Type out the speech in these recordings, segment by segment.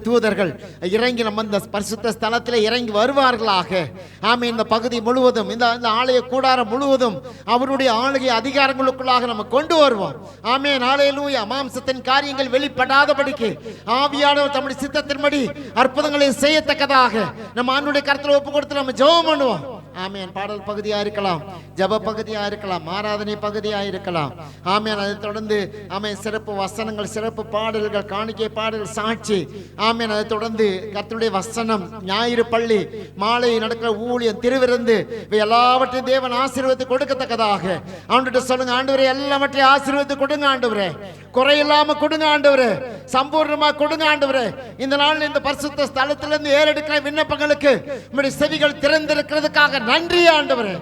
தூதர்கள் இறங்கி நம்ம இந்த பரிசுத்த ஸ்தலத்தில் இறங்கி வருவார்களாக. ஆமே, இந்த பகுதி முழுவதும் இந்த ஆலய கூடாரம் முழுவதும் அவருடைய ஆளுகை அதிகாரங்களுக்குள்ளாக நம்ம கொண்டு வருவோம். ஆமே, ஹல்லேலூயா. மாம்சத்தின் காரியங்கள் வெளிப்படாதபடிக்கு ஆவியானவர் தம்முடைய சித்தத்தின்படி அற்புதங்களை செய்யத்தக்கதாக நம்ம ஆண்டவருடைய கரத்தில் ஒப்பு கொடுத்து நம்ம ஜெபம் பண்ணுவோம். ஆமேன். பாடல் பகுதியா இருக்கலாம், ஜப பகுதியா இருக்கலாம், ஆராதனை பகுதியா இருக்கலாம். ஆமேன். அதை தொடர்ந்து ஆமேன் சிறப்பு வசனங்கள், சிறப்பு பாடல்கள், காணிக்கை பாடல்கள், சாட்சி. ஆமேன். அதை தொடர்ந்து கர்த்தருடைய வசனம், ஞாயிறு பள்ளி, மாலை நடக்கிற ஊழியம், திருவிருந்து, எல்லாவற்றையும் தேவன் ஆசீர்வாதத்தை கொடுக்கத்தக்கதாக ஆண்டவர்கிட்ட சொல்லுங்க. ஆண்டவரே, எல்லாவற்றையும் ஆசீர்வாதத்தை கொடுங்க ஆண்டவரே, குறையில்லாம கொடுங்க ஆண்டவரே, சம்பூர்ணமா கொடுங்க ஆண்டவரே. இந்த நாள் இந்த பரிசுத்த ஸ்தலத்திலிருந்து ஏறெடுக்கிற விண்ணப்பங்களுக்கு உம்முடைய செவிகள் திறந்திருக்கிறதுக்காக நன்றி ஆண்டவரே.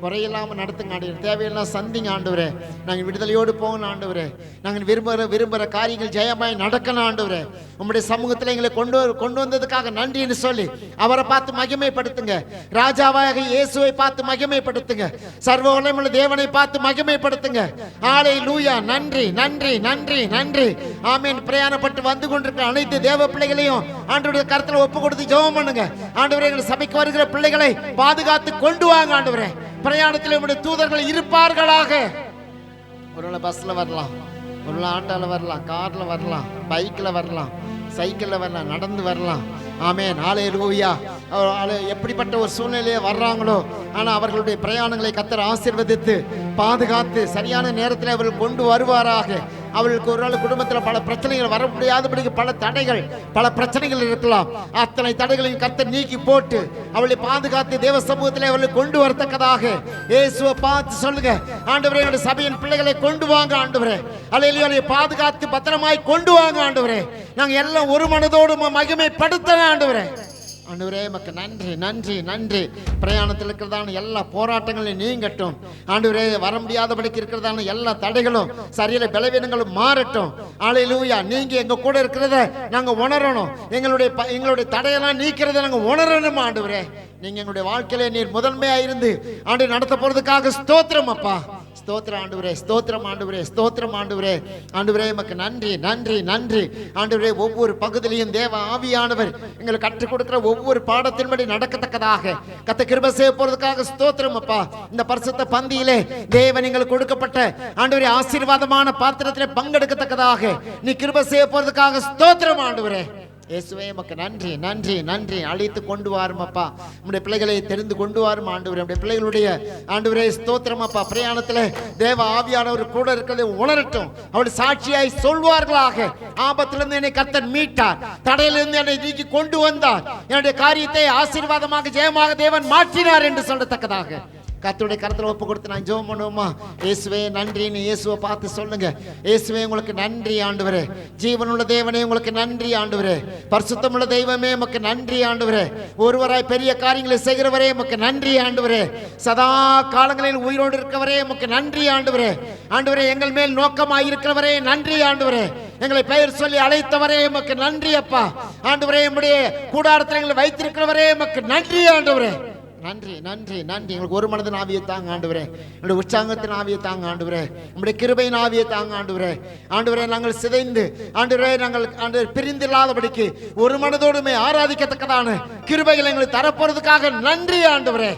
குறையில்லாம நடத்துங்க ஆண்டவரே. தேவையெல்லாம் சந்திங்க ஆண்டவரே. நாங்கள் விடுதலையோடு போகணும் ஆண்டவரே. நாங்கள் விரும்புகிற காரியங்கள் ஜெயமாய் நடக்கணும் ஆண்டவரே. உம்முடைய சமூகத்தில் எங்களை கொண்டு வந்ததுக்காக நன்றின்னு சொல்லி அவரை பார்த்து மகிமைப்படுத்துங்க. ராஜாவாக இயேசுவை பார்த்து மகிமைப்படுத்துங்க. சர்வ வல்லமையுள்ள தேவனை பார்த்து மகிமைப்படுத்துங்க. ஹல்லேலூயா. நன்றி நன்றி நன்றி நன்றி. ஆமென். பிரயாணப்பட்டு வந்து கொண்டிருக்கிற அனைத்து தேவ பிள்ளைகளையும் ஆண்டவருடைய கரத்தில் ஒப்பு கொடுத்து ஜெபம் பண்ணுங்க. ஆண்டவரே, எங்கள் சபைக்கு வருகிற பிள்ளைகளை பாதுகாத்து கொண்டு வாங்க ஆண்டவரே. பிரயாணத்தில் உம்முடைய தூதர்கள் இருப்பார்களாக. ஒருவேளை பஸ்ல வரலாம், ஒருவேளை ஆட்டோல வரலாம், கார்ல வரலாம், பைக்ல வரலாம், சைக்கிள்ல வரலாம், நடந்து வரலாம். ஆமென். ஹல்லேலூயா. எப்படிப்பட்ட ஒரு சூழ்நிலையை வர்றாங்களோ, ஆனால் அவர்களுடைய பிரயாணங்களை கர்த்தர் ஆசீர்வதித்து பாதுகாத்து சரியான நேரத்தில் அவர்கள் கொண்டு வருவாராக. அவர்களுக்கு ஒரு நாள் குடும்பத்தில் பல பிரச்சனைகள் வர முடியாதபடிக்கு பல தடைகள், பல பிரச்சனைகள் இருக்கலாம். அத்தனை தடைகளையும் கர்த்தர் நீக்கி போட்டு அவளை பாதுகாத்து தேவ சமூகத்தில் அவர்களை கொண்டு வரத்தக்கதாக இயேசுவை பார்த்து சொல்லுங்க. ஆண்டவரே, என்னுடைய சபையின் பிள்ளைகளை கொண்டு வாங்க ஆண்டவரே. ஹல்லேலூயா. பாதுகாத்து பத்திரமாய் கொண்டு வாங்க ஆண்டவரே. நாங்கள் எல்லாம் ஒரு மனதோடு மகிமைப்படுத்தணும் ஆண்டவரே. ஆண்டவரே, மக்கு நன்றி நன்றி நன்றி. பிரயாணத்தில் இருக்கிறதான எல்லா போராட்டங்களையும் நீங்கட்டும் ஆண்டவரே. வர முடியாதபடிக்கு இருக்கிறதான எல்லா தடைகளும், சரியில்லை பலவீனங்களும் மாறட்டும். ஹல்லேலூயா. நீங்க எங்க கூட இருக்கிறத நாங்க உணரணும். எங்களுடைய தடையெல்லாம் நீக்கிறத நாங்க உணரணும் ஆண்டவரே. நீங்க எங்களுடைய வாழ்க்கையில நீர் முதன்மையா இருந்து ஆண்டு நடத்த போறதுக்காக ஸ்தோத்திரம் அப்பா. ஸ்தோத்திரம் ஆண்டவரே, ஸ்தோத்திரம் ஆண்டவரே, ஸ்தோத்திரம் ஆண்டவரே. ஆண்டவரே, மக்கு நன்றி நன்றி நன்றி ஆண்டவரே. ஒவ்வொரு பகுதியிலையும் தேவ ஆவியானவர் எங்களுக்கு கற்றுக் கொடுக்கிற ஒவ்வொரு பாடத்தின்படி நடக்கத்தக்கதாக கத்த கிருபை செய்ய போறதுக்காக ஸ்தோத்திரம் அப்பா. இந்த பரிசுத்த பந்தியிலே தேவன் எங்களுக்கு கொடுக்கப்பட்ட ஆண்டவரே ஆசீர்வாதமான பாத்திரத்திலே பங்கெடுக்கத்தக்கதாக நீ கிருபை செய்ய போறதுக்காக ஸ்தோத்திரம் ஆண்டவரே. இயேசுவே, மக்கு நன்றி நன்றி நன்றி. அழைத்து கொண்டு வாரும் அப்பா. நம்முடைய பிள்ளைகளை தெரிந்து கொண்டு வாரும் ஆண்டவரே. நம்முடைய பிள்ளைகளுடைய ஆண்டவரே ஸ்தோத்திரம் அப்பா. பிரயாணத்தில் தேவ ஆவியானவர் கூட இருக்கிறதை உணரட்டும். அவருடைய சாட்சியாய் சொல்வார்களாக. ஆபத்திலிருந்து என்னை கர்த்தர் மீட்டார், தடையிலிருந்து என்னை நீக்கி கொண்டு வந்தார், என்னுடைய காரியத்தை ஆசீர்வாதமாக ஜெயமாக தேவன் மாற்றினார் என்று சொல்லத்தக்கதாக கர்த்தருடைய கரத்தில் ஒப்பு கொடுத்து நான் ஜெபம் பண்ணுவோமா? இயேசுவே நன்றின்னு இயேசுவை பார்த்து சொல்லுங்க. இயேசுவே, உங்களுக்கு நன்றி ஆண்டவரே. ஜீவனுள்ள தேவனே, உங்களுக்கு நன்றி ஆண்டவரே. பரிசுத்தமுள்ள தெய்வமே, உமக்கு நன்றி ஆண்டவரே. ஒருவராய் பெரிய காரியங்களை செய்கிறவரே, உமக்கு நன்றி ஆண்டவரே. சதா காலங்களில் உயிரோடு இருக்கிறவரே, உமக்கு நன்றி ஆண்டவரே. ஆண்டவரே, எங்கள் மேல் நோக்கமாய் இருக்கிறவரே, நன்றி ஆண்டவரே. எங்களை பெயர் சொல்லி அழைத்தவரே, உமக்கு நன்றி அப்பா. ஆண்டவரே, நம்முடைய கூடாரத்தில் எங்களை வைத்திருக்கிறவரே, உமக்கு நன்றி ஆண்டவரே. நன்றி நன்றி நன்றி. எங்களுக்கு ஒரு மனதின் ஆவியை தாங்க ஆண்டவரே. என்னுடைய உற்சாகத்தின் ஆவியை தாங்க ஆண்டவரே. நம்முடைய கிருபையின் ஆவியை தாங்க ஆண்டவரே. ஆண்டவரே, நாங்கள் சிதைந்து ஆண்டவரே நாங்கள் ஆண்டவர் பிரிந்தில்லாதபடிக்கு ஒரு மனதோடுமே ஆராதிக்கத்தக்கதான கிருபைகளை எங்களுக்கு தரப்போறதுக்காக நன்றி ஆண்டவரே.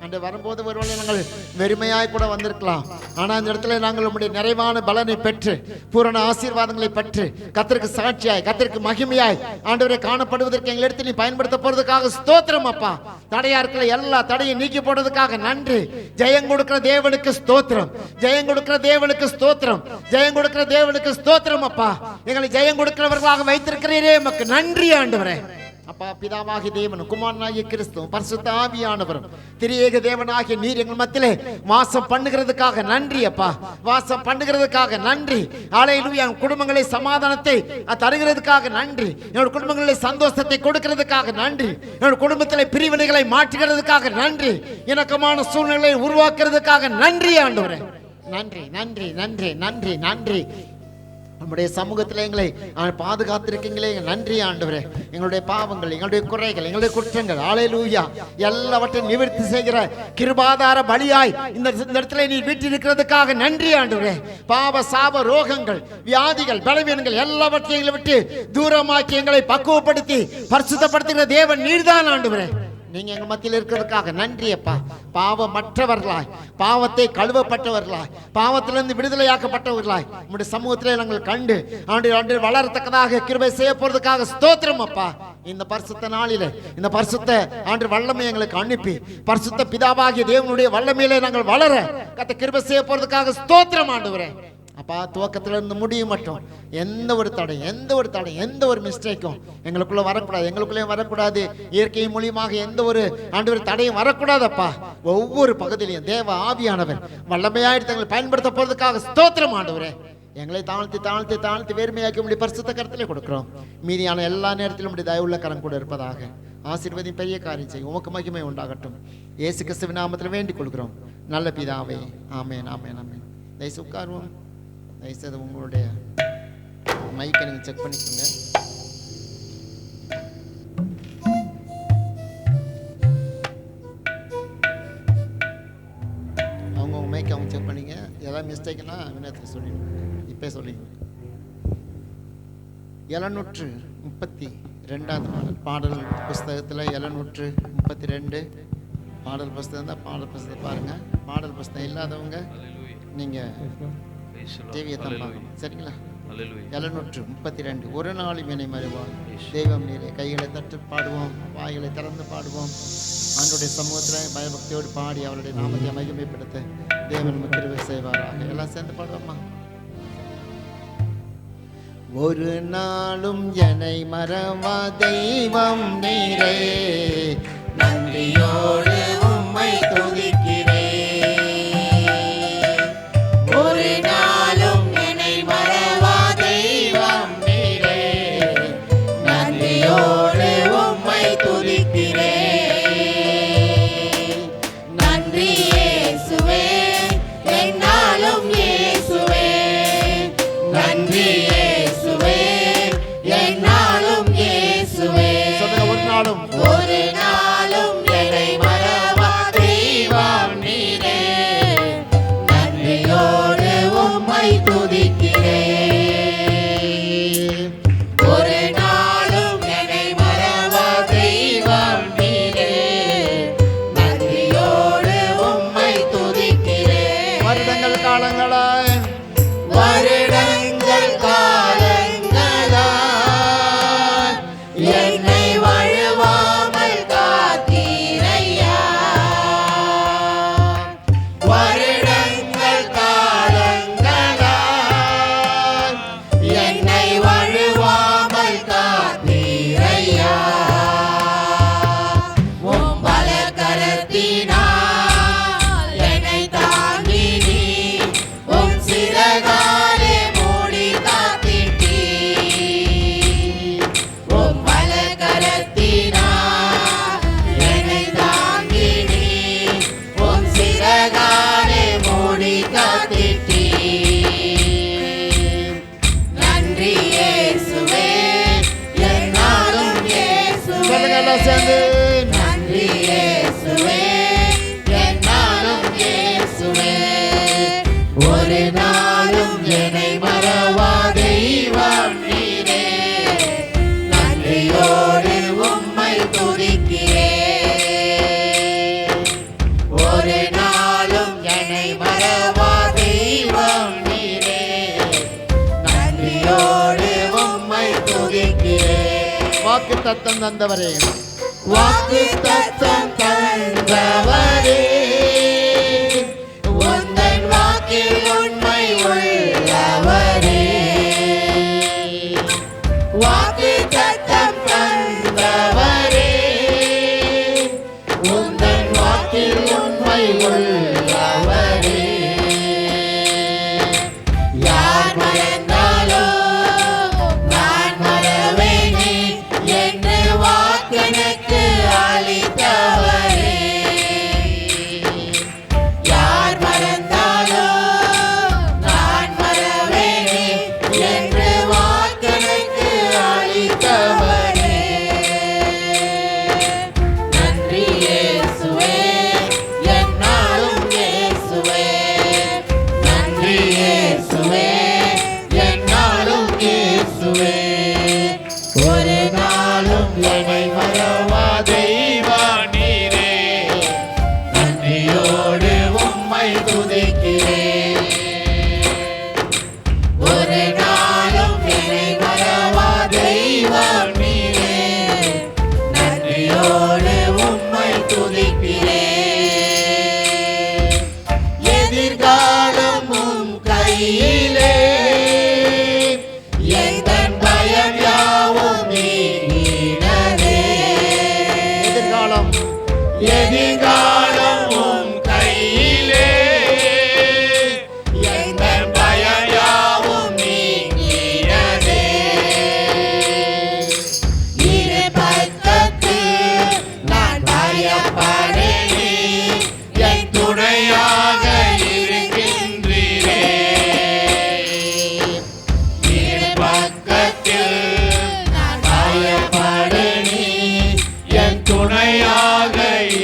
அன்று வரும்போது ஒருவேளை நாங்கள் வெறுமையாய் கூட வந்திருக்கலாம். ஆனால் இந்த இடத்துல நாங்கள் உங்களுடைய நிறைவான பலனை பெற்று பூரண ஆசீர்வாதங்களை பெற்று கர்த்தருக்கு சாட்சியாய், கர்த்தருக்கு மகிமையாய் ஆண்டவரை காணப்படுவதற்கு எங்கள் இடத்துல நீ பயன்படுத்த போறதுக்காக ஸ்தோத்திரம் அப்பா. தடையா இருக்கிற எல்லா தடையும் நீக்கி போடுறதுக்காக நன்றி. ஜெயம் கொடுக்கிற தேவனுக்கு ஸ்தோத்திரம், ஜெயம் கொடுக்கிற தேவனுக்கு ஸ்தோத்திரம், ஜெயம் கொடுக்கிற தேவனுக்கு ஸ்தோத்திரம் அப்பா. எங்களை ஜெயம் கொடுக்கிறவர்களாக வைத்திருக்கிறீரே, உமக்கு நன்றி ஆண்டவரே. அப்பா, பிதாவாகிய தேவனும் குமாரனாகிய கிறிஸ்துவும் பரிசுத்த ஆவியானவரும் திரியேக தேவனாகிய நீர் எங்கள் மத்தியிலே வாசம் பண்ணுகிறதுக்காக நன்றி அப்பா. வாசம் பண்ணுகிறதுக்காக நன்றி. ஹல்லேலூயா. என் குடும்பங்களை சமாதானத்தை தருகிறதுக்காக நன்றி. என்னோட குடும்பங்களில் சந்தோஷத்தை கொடுக்கிறதுக்காக நன்றி. என்னோட குடும்பத்தில் பிரிவினைகளை மாற்றுகிறதுக்காக நன்றி. இணக்கமான சூழ்நிலையை உருவாக்குறதுக்காக நன்றி ஆண்டவரே. நன்றி நன்றி நன்றி நன்றி நன்றி. நம்முடைய சமூகத்தில் எங்களை பாதுகாத்திருக்கீங்களே, நன்றி ஆண்டவரே. எங்களுடைய பாவங்கள், எங்களுடைய குறைகள், எங்களுடைய குற்றங்கள், ஹல்லேலூயா, எல்லாவற்றையும் நிவர்த்தி செய்கிற கிருபாதார பலியாய் இந்த இடத்துல நீ வீட்டிருக்கிறதுக்காக நன்றி ஆண்டவரே. பாவ சாப ரோகங்கள், வியாதிகள், பலவீனங்கள் எல்லாவற்றையும் எங்களை விட்டு தூரமாக்கி எங்களை பக்குவப்படுத்தி பரிசுத்தப்படுத்துகிற தேவன் நீர்தான் ஆண்டவரே. நீங்க எங்க மத்தியில் இருக்கிறதுக்காக நன்றி அப்பா. பாவமற்றவர்களாய், பாவத்தை கழுவப்பட்டவர்களாய், பாவத்திலிருந்து விடுதலையாக்கப்பட்டவர்களாய் உங்களுடைய சமூகத்திலே நாங்கள் கண்டு ஆண்டு வளரத்தக்கதாக கிருபை செய்ய போறதுக்காக ஸ்தோத்திரம் அப்பா. இந்த பரிசுத்த நாளிலே இந்த பரிசுத்த ஆண்டு வல்லமை எங்களுக்கு அனுப்பி பரிசுத்த பிதாவாகிய தேவனுடைய வல்லமையிலே நாங்கள் வளர கர்த்தர் கிருபை செய்ய போறதுக்காக ஸ்தோத்திரம் ஆண்டவரே. அப்பா, துவக்கத்திலிருந்து முடியும் மட்டும் எந்த ஒரு தடை, எந்த ஒரு மிஸ்டேக்கும் எங்களுக்குள்ள வரக்கூடாது, எங்களுக்குள்ளே வரக்கூடாது. இயற்கை மூலியமாக எந்த ஒரு ஆண்டவர் தடையும் வரக்கூடாதப்பா. ஒவ்வொரு பகுதியிலையும் தேவ ஆவியானவர் வல்லமையாயிட்டு எங்களை பயன்படுத்த போறதுக்காக ஸ்தோத்திரம் ஆண்டவரே. எங்களை தாழ்த்தி தாழ்த்தி தாழ்த்தி வேர்மையாக்கி முடிய பரிசுத்த கரத்திலே கொடுக்கிறோம். மீதியான எல்லா நேரத்திலும் முடிய தயவுள்ள கரம் கூட இருப்பதாக. ஆசீர்வதி பெரிய காரியம் செய்யும். உமக்கு மகிமை உண்டாகட்டும். இயேசு கிறிஸ்துவின் நாமத்தில் வேண்டிக் கொள்கிறோம் நல்ல பிதாவே. ஆமென், ஆமென், ஆமென். தயவுசெய்து உட்காருவோம். தயவுசெய்து உங்களுடைய மைக்கை நீங்கள் செக் பண்ணிக்கோங்க. அவங்க மைக்கை அவங்க செக் பண்ணிங்க. ஏதாவது மிஸ்டேக்னா வினயத்தில் சொல்லிடுங்க, இப்போ சொல்லிங்க. 732 பாடல் புஸ்தகத்தில் 732 பாடல் புஸ்தகம் தான். பாடல் புஸ்தகம் பாருங்கள். பாடல் புஸ்தகம் இல்லாதவங்க நீங்கள் தேவியை தான் பார்க்கணும், சரிங்களா? 732 ஒரு நாளும் என்னை மறைவார் தெய்வம் நீரே. கைகளை தட்டு பாடுவோம், வாய்களை திறந்து பாடுவோம். ஆண்டோடைய சமூகத்தில் பயபக்தியோடு பாடி அவருடைய நாமத்தை மகிமைப்படுத்த தேவன் கிருபை செய்வாராக. எல்லாம் சேர்ந்து பாடுவோம்மா. ஒரு நாளும் என்னை மறவா தெய்வம் நீரே, நன்றியோடு உம்மை துதிக்கிறேன். ஒரு நாளும் என்னை மறவா தெய்வம் நீரே, நன்றியோடு உம்மை துதிக்கிறேன். நன்றி இயேசுவே, என்னாலும் இயேசுவே, நன்றி இயேசுவே, என்னாலும் இயேசுவே. சொல்லுங்க, ஒரு நாளும் என்னை மறவா தெய்வம் நீரே, நன்றியோடு உம்மை துதிக்கிறேன். ஒரு நாளும் என்னை மறவா தெய்வம் நீரே, நன்றியோடு உம்மை துதிக்கிறேன். வருடங்கள் காலங்களாய் என்னை வழுவாமல் காத்தீரையா. வருடங்கள் காலங்களாய் என்னை வழுவாமல் காத்தீரையா. உம் பலகரத்தினால் என்னை தாங்கி நீ உம் சிறகாலே மூடி காத்திட்டீ. உம் பலகரத்தினால் என்னை தாங்கி நீ உம் சிறகாலே மூடி காத்திட்டீ. நன்றி இயேசுவே, என்னாலும் இயேசுவே, நன்றி இயேசுவே, என்னாலும் இயேசுவே. ஒரு நாளும் என்னை மறவா தெய்வம் நீரே, நன்றியோடு உம்மை துதிக்கிறேன். ஒரு நாளும் என்னை மறவா தெய்வம் நீரே, நன்றியோடு உம்மை துதிக்கிறேன். வாக்கு தத்தம் தந்தவரே, வாக்கு தத்தம் தந்தவரே, உந்தன் வாக்கில் உண்மை உள்ளவரே. வாக்கு தத்தம் தந்தவரே, உந்தன் வாக்கில் உண்மை உள்ளவரே. யார் மறந்தாலோ நான் மறவேனே என்று வாக்கெனக்கு அளித்தவரே. யார் மறந்தாலோ நான் மறவேனே என்று என்னை மறவா தெய்வா நீரே, நன்றியோடு உம்மை துதிக்கிறேன். ஒரு நாளும் என்னை மறவா தெய்வா நீரே, நன்றியோடு உம்மை துதிக்கிறேன். எதிர்காலம் உம் கையிலே, எந்தன் பயம் யாவும் நீங்கினதே. எதிர்காலம் எதிர்காலம் உம் கையிலே, எந்தன் பயம் யாவும் நீங்கினதே. இரு பக்கத்தில் நான் பயப்படேனே, என் துணையாக இருக்கின்றீரே. இரு பக்கத்தில் நான் பயப்படேனே, என் துணையாக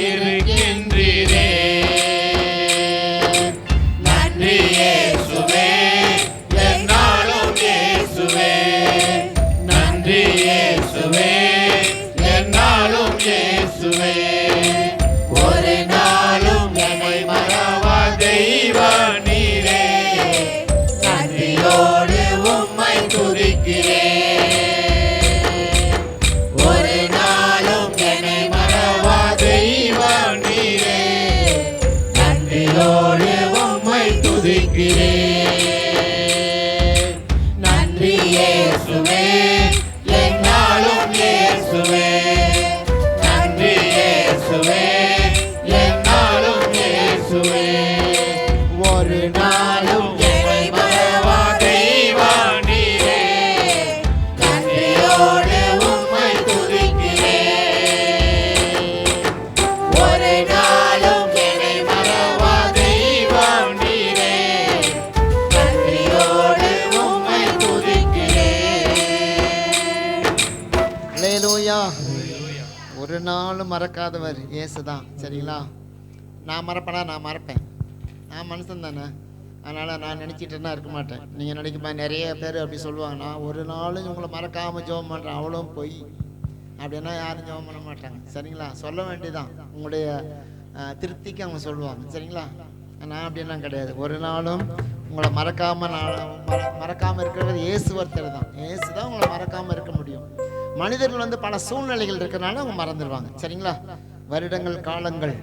இருக்கின்றீரே. நன்றி இயேசுவே, என்னாலும் இயேசுவே. நன்றி இயேசுவே, என்னாலும் இயேசுவே. ஒரு நாளும் என்னை மறவா தெய்வா நீரே, நன்றியோடு உம்மை துதிக்கிறேன். ஒரு நாளும் என்னை மறவா தெய்வா நீரே, நன்றியோடு உம்மை துதிக்கிறேன். நன்றி இயேசுவே, என்னாலும் இயேசுவே. நன்றி இயேசுவே, என்னாலும் இயேசுவே. ஒரு நாளும் என்னை மறவா தெய்வா நீரே, நன்றியோடு உம்மை துதிக்கிறேன். ஒரு நாளும் என்னை மறவா தெய்வா நீரே, நன்றியோடு உம்மை துதிக்கிறேன். அல்லேலூயா. ஒரு நாளும் மறக்காதவர் இயேசுதான். சரிங்களா? நான் மறப்பேனா? நான் மறப்பேன். நான் மனுஷன் தானே, அதனால் நான் நினச்சிட்டுனா இருக்க மாட்டேன். நீங்கள் நினைக்குமா? நிறைய பேர் அப்படி சொல்லுவாங்க, நான் ஒரு நாளும் உங்களை மறக்காமல் ஜெபம் பண்ணுறேன். அவ்வளோ போய் அப்படின்னா யாரும் ஜெபம் பண்ண மாட்டாங்க. சரிங்களா? சொல்ல வேண்டியதான், உங்களுடைய திருப்திக்கு அவங்க சொல்லுவாங்க. சரிங்களா? நான் அப்படிலாம் கிடையாது. ஒரு நாளும் உங்களை மறக்காமல் இருக்கிறவர் இயேசு ஒருத்தர் தான். இயேசு தான் உங்களை மறக்காமல் இருக்க முடியும். மனிதர்கள் வந்து பல சூழ்நிலைகள் இருக்கிறனால அவங்க மறந்துடுவாங்க. சரிங்களா? வருடங்கள் காலங்கள்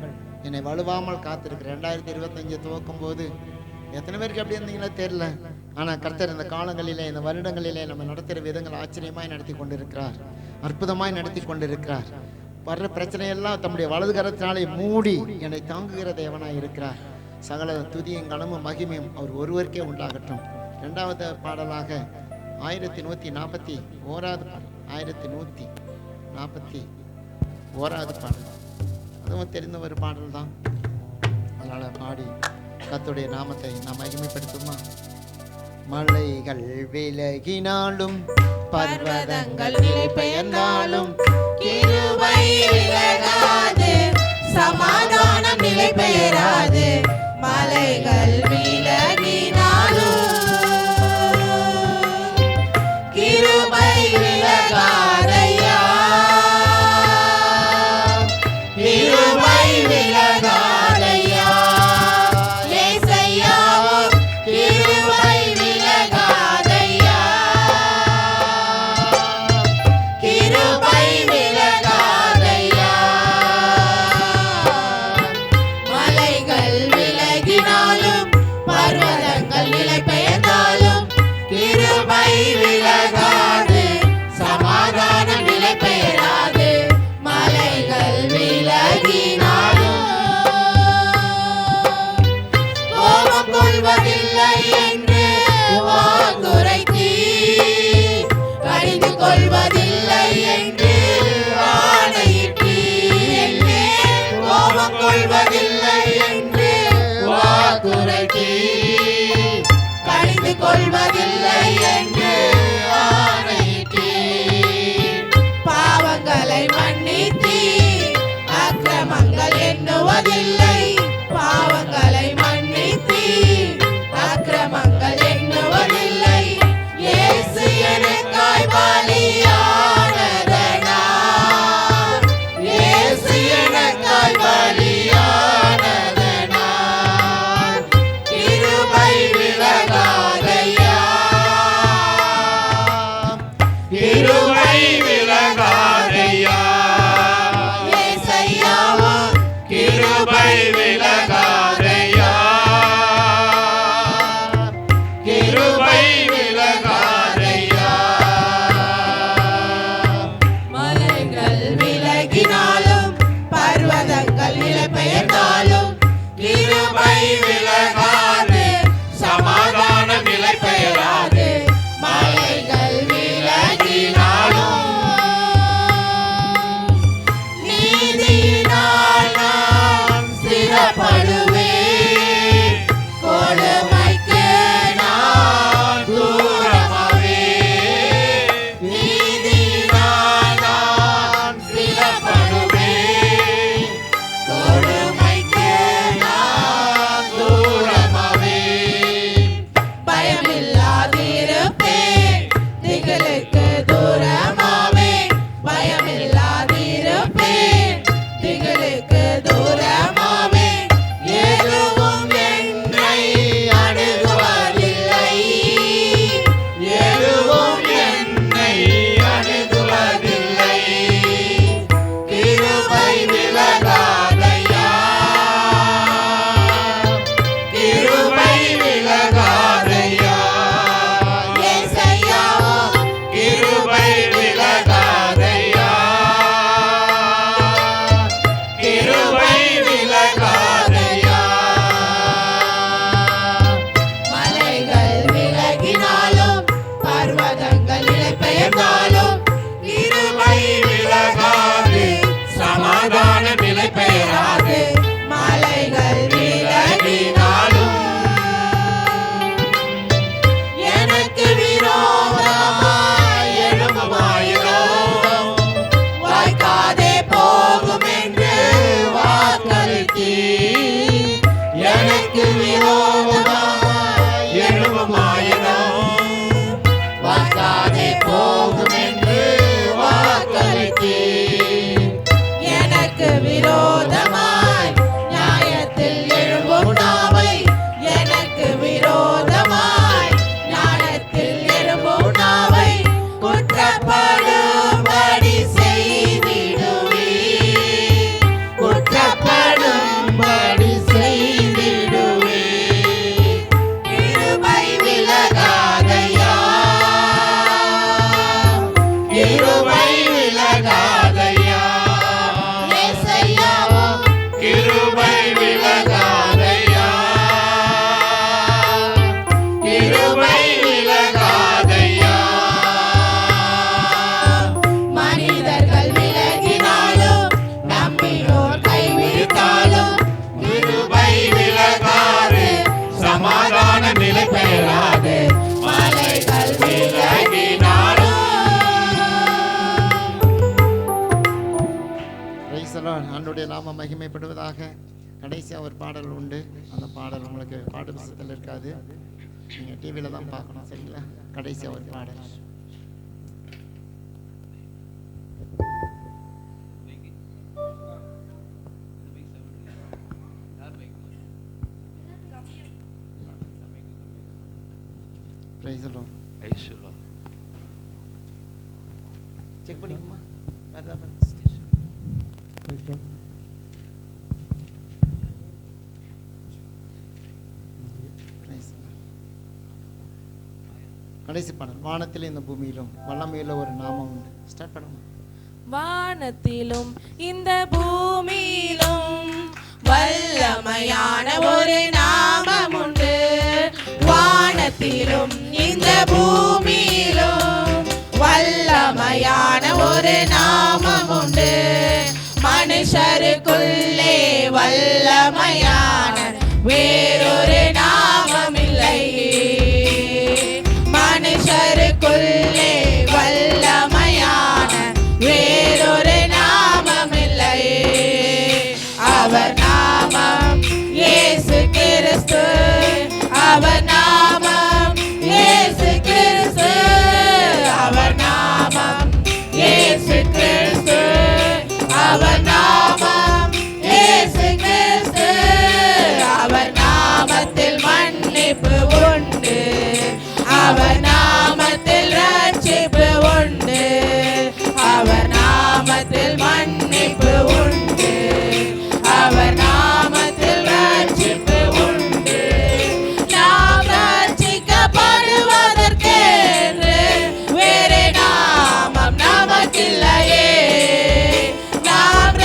என்னை வலுவாமல் காத்திருக்கு. 2025 துவக்கும் போது எத்தனை பேருக்கு அப்படி இருந்தீங்களோ தெரியல. ஆனால் கர்த்தர் இந்த காலங்களிலே, இந்த வருடங்களிலே நம்ம நடத்துகிற விதங்கள் ஆச்சரியமாய் நடத்தி கொண்டிருக்கிறார், அற்புதமாய் நடத்தி கொண்டிருக்கிறார். வர்ற பிரச்சனையெல்லாம் தம்முடைய வலது கரத்தினாலே மூடி என்னை தாங்குகிற தேவனாய் இருக்கிறார். சகல துதியும் கனமும் மகிமையும் அவர் ஒருவருக்கே உண்டாகட்டும். 2வது பாடலாக 1141வது பாடல், 1141வது பாடல். அதுவும் தெரிந்த ஒரு பாடல் தான். அதனால் பாடி கர்த்தருடைய நாமத்தை நாம் மகிமைப்படுத்துமா? மலைகள் விலகினாலும், பர்வதங்கள் நிலை பெயர்ந்தாலும், கிருபை விலகாது, சமாதானம் நிலை பெயராது. மலைகள் விலகினாலும் கிருபை விலகாதையா, கிருபை விலகாதையா. ஏசையா, கிருபை விலகாதையா, கிருபை விலகாதையா. மலைகள் விலகினாலும், பர்வதங்கள் நிலை பெயர்ந்தாலும், கிருபை விலகாது, சமாதானம் நிலை பெயராது. மலைகள் விலகினாலும் கோபம் கொள்வதில்லை என்று வாக்குரைத்தீர், கடிந்து கொள்வதில்லை என்று ஆணையிட்டீர். கோபம் கொள்வதில்லை என்று வாக்குரைத்தீர், கடிந்து கொள்வதில்லை என்று ஆணையிட்டீர். பாவங்களை மன்னித்தீர், அக்கிரமங்கள் எண்ணுவதில்லை. பாவங்களை மன்னித்தீர், அக்கிரமங்கள் எண்ணுவதில்லை. இயேசு எனக்காய் பலியானதனால் ஆண்டுடைய நாம மகிமைப்படுவதாக. கடைசியாக ஒரு பாடல் உண்டு. அந்த பாடல் உங்களுக்கு பாட்டு புத்தகத்தில் இருக்காது, நீங்கள் டிவியில் தான் பார்க்கணும். சரிங்களா? கடைசியாக ஒரு பாடல். Praise the Lord. செக் பண்ணிக்கோமா. கடைசி பாடல். வானத்திலும் இந்த பூமியிலும் வல்லமையுள்ள ஒரு நாமம் உண்டு. ஸ்டார்ட் பண்ணுங்க. வானத்திலும் இந்த பூமியிலும் வல்லமையான ஒரு நாமம் உண்டு. வானத்திலும் இந்த பூமியிலும் வல்லமையான ஒரு நாமம் உண்டு. மனுஷருக்குள்ளே வல்லமையான வேறொரு நாமம் இல்லை. மனுஷருக்குள்ளே வல்லமையான வேறொரு நாமம் இல்லை. அவர் நாமம் இயேசு கிறிஸ்து. அவர் நாமம் இயேசு கிறிஸ்து. அவர் நாமம் இயேசு கிறிஸ்து. அவர் நாமம் இயேசு கிறிஸ்து. அவர் நாமத்தில் மன்னிப்பு உண்டு. அவர் நாமத்தில் ரட்சிப்பு உண்டு. அவர் நாமத்தில் மன்னிப்பு உண்டு. அவர் நாமத்தில் ரட்சிப்பு உண்டு. நாம் ரட்சிக்கப்படுவதற்கென்று வேறு நாமம் நமக்கில்லையே. நாம்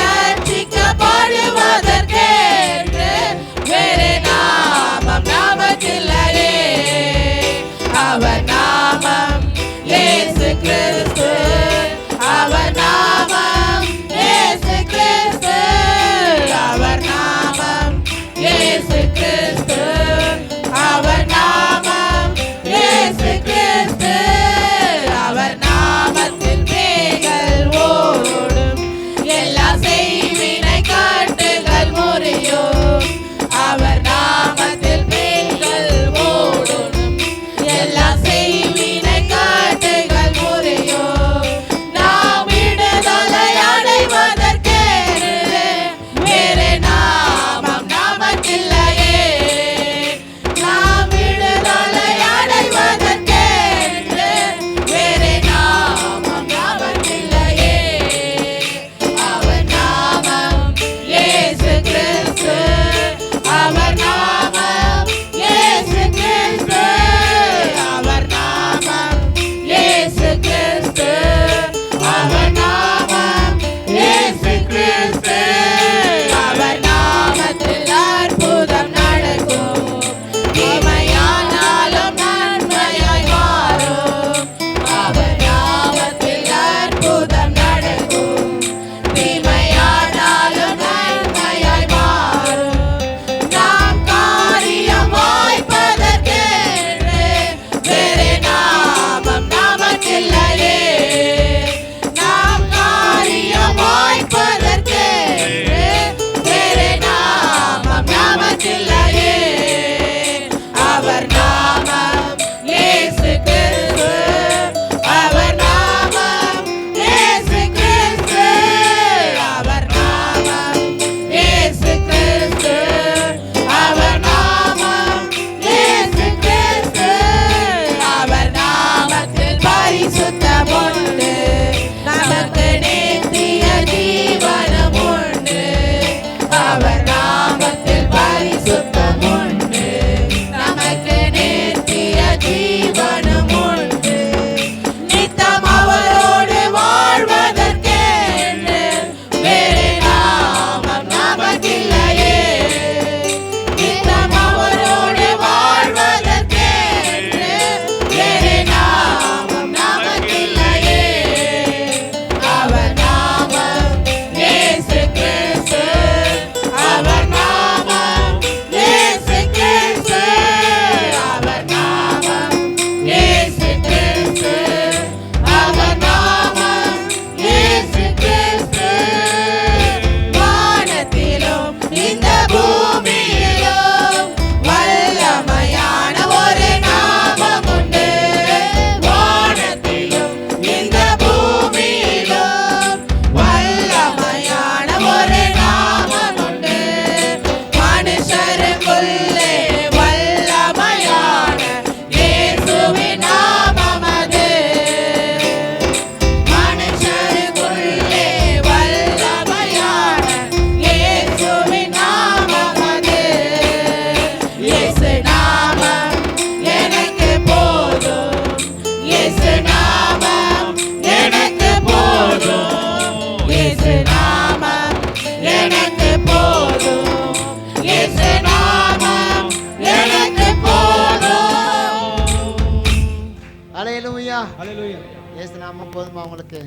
நாமம் போதுமா உங்களுக்கு?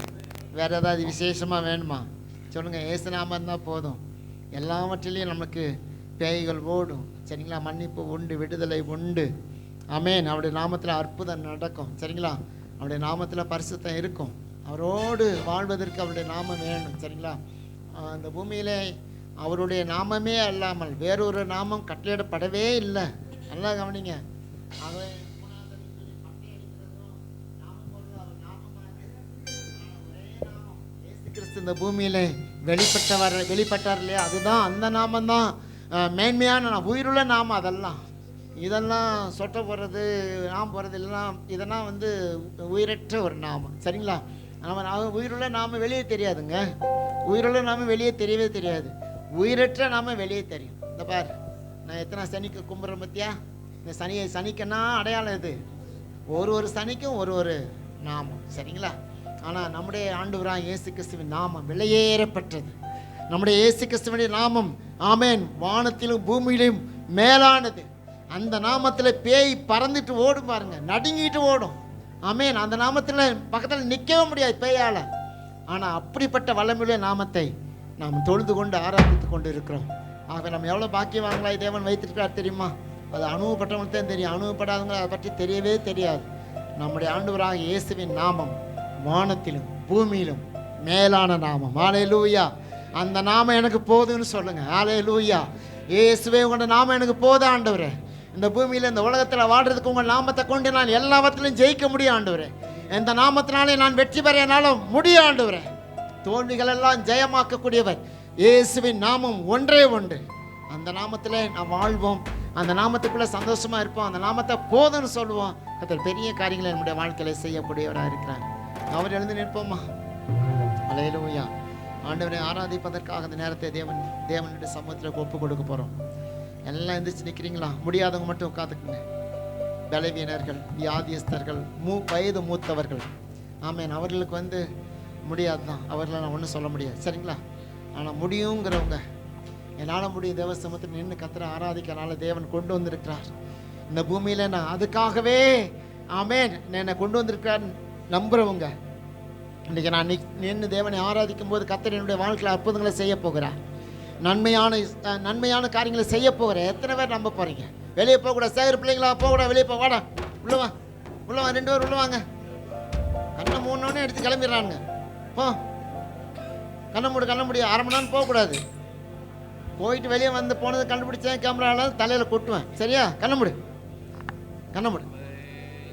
வேற ஏதாவது விசேஷமாக வேணுமா? சொல்லுங்கள். இயேசு நாமம் இருந்தால் போதும். எல்லாவற்றிலையும் நமக்கு பேய்கள் ஓடும். சரிங்களா? மன்னிப்பு உண்டு, விடுதலை உண்டு. ஆமென். அவருடைய நாமத்தில் அற்புதம் நடக்கும். சரிங்களா? அவருடைய நாமத்தில் பரிசுத்தம் இருக்கும். அவரோடு வாழ்வதற்கு அவருடைய நாமம் வேணும். சரிங்களா? அந்த பூமியிலே அவருடைய நாமமே அல்லாமல் வேறொரு நாமம் கட்டளையிடப்படவே இல்லை. நல்லா கவனிங்க. கிறிஸ்து இந்த பூமியிலே வெளிப்பட்டார் இல்லையா? அதுதான் அந்த நாமம் தான் மேன்மையான உயிருள்ள நாமம். இதெல்லாம் சொட்ட போகிறது, நாம் போகிறது இல்லைனா இதெல்லாம் உயிரற்ற ஒரு நாமம். சரிங்களா? அவன் உயிருள்ள நாம வெளியே தெரியாதுங்க. உயிருள்ள நாம வெளியே தெரியவே தெரியாது. உயிரற்ற நாம வெளியே தெரியும். இந்த பார், நான் எத்தனை சனிக்கு கும்பிட்றேன் பத்தியா? இந்த சனிக்குன்னா அடையாளம் இது. ஒரு சனிக்கும் ஒரு நாமம். சரிங்களா? ஆனால் நம்முடைய ஆண்டவராக இயேசு கிறிஸ்துவின் நாமம் விலையேறப்பட்டது. நம்முடைய இயேசு கிறிஸ்துவின் நாமம் ஆமென் வானத்திலும் பூமியிலும் மேலானது. அந்த நாமத்தில் பேய் பறந்துட்டு ஓடும் பாருங்க, நடுங்கிட்டு ஓடும். ஆமென். அந்த நாமத்தில் பக்கத்தில் நிற்கவே முடியாது பேயால். ஆனால் அப்படிப்பட்ட வல்லமையுள்ள நாமத்தை நாம் தொழுது கொண்டு ஆராதித்து கொண்டு இருக்கிறோம். ஆக நம்ம எவ்வளோ பாக்கியவான்களாய் தேவன் வைத்திருக்கிறார் தெரியுமா? அது அனுபவப்பட்டவங்களுக்கு தான் தெரியும். அனுபவப்படாதவங்க அதை பற்றி தெரியவே தெரியாது. நம்முடைய ஆண்டவராக இயேசுவின் நாமம் வானத்திலும் பூமியிலும் மேலான நாமம். ஹல்லேலூயா. அந்த நாமம் எனக்கு போதுன்னு சொல்லுங்க. ஹல்லேலூயா. இயேசுவே உங்களோட நாமம் எனக்கு போதும் ஆண்டவரே. இந்த பூமியில் இந்த உலகத்தில் வாழ்றதுக்கு உங்கள் நாமத்தை கொண்டு நான் எல்லாவற்றிலும் ஜெயிக்க முடியும் ஆண்டவரே. இந்த நாமத்தினாலே நான் வெற்றி பெற என்னாலும் முடியும் ஆண்டவரே. தோல்விகள் எல்லாம் ஜெயமாக்கக்கூடியவர் இயேசுவின் நாமம் ஒன்றே ஒன்று. அந்த நாமத்தில் நாம் வாழ்வோம். அந்த நாமத்துக்குள்ளே சந்தோஷமாக இருப்போம். அந்த நாமத்தை போதும்னு சொல்லுவோம். கர்த்தர் பெரிய காரியங்களை நம்முடைய வாழ்க்கையில் செய்யக்கூடியவராக இருக்கிறார். அவர் எழுந்து நிற்போமா? ஹல்லேலூயா. ஆண்டவரை ஆராதிப்பதற்காக அந்த நேரத்தை தேவனுடைய சமூகத்தில் ஒப்பு கொடுக்க போகிறோம். எல்லாம் எந்திரிச்சு நிற்கிறீங்களா? முடியாதவங்க மட்டும் உட்காந்துக்குங்க. பலவீனர்கள், வியாதியஸ்தர்கள், வயது மூத்தவர்கள், ஆமேன், அவர்களுக்கு முடியாது தான். அவர்களை நான் ஒன்றும் சொல்ல முடியாது. சரிங்களா? ஆனால் முடியுங்கிறவங்க, என்னால் முடியும் தேவ சமூகத்தில் நின்று கர்த்தரை ஆராதிக்கனால தேவன் கொண்டு வந்திருக்கிறார் இந்த பூமியில். நான் அதுக்காகவே ஆமேன் என்னை கொண்டு வந்திருக்கிறார் நம்புகிறவங்க, இன்றைக்கி நான் நின்று தேவனை ஆராதிக்கும் போது கர்த்தர் என்னுடைய வாழ்க்கையில் அற்புதங்களை செய்ய போகிறார். நன்மையான காரியங்களை செய்ய போகிறேன். எத்தனை பேர் நம்ப போகிறீங்க? வெளியே போகக்கூடாது. சேகர் பிள்ளைங்களா போகக்கூடாது. வெளியே வாடா, உள்ளவா 2 பேர் உள்ளவாங்க. கண்ணை மூணோடனே எடுத்து கிளம்பிடுறானுங்க. போ, கண்ணை மூடி 1/2 மணி நேரம் போகக்கூடாது. போயிட்டு வெளியே போனது கண்டுபிடிச்சேன், கேமராவில் தலையில் கொட்டுவேன். சரியா? கண்ணை மூடு.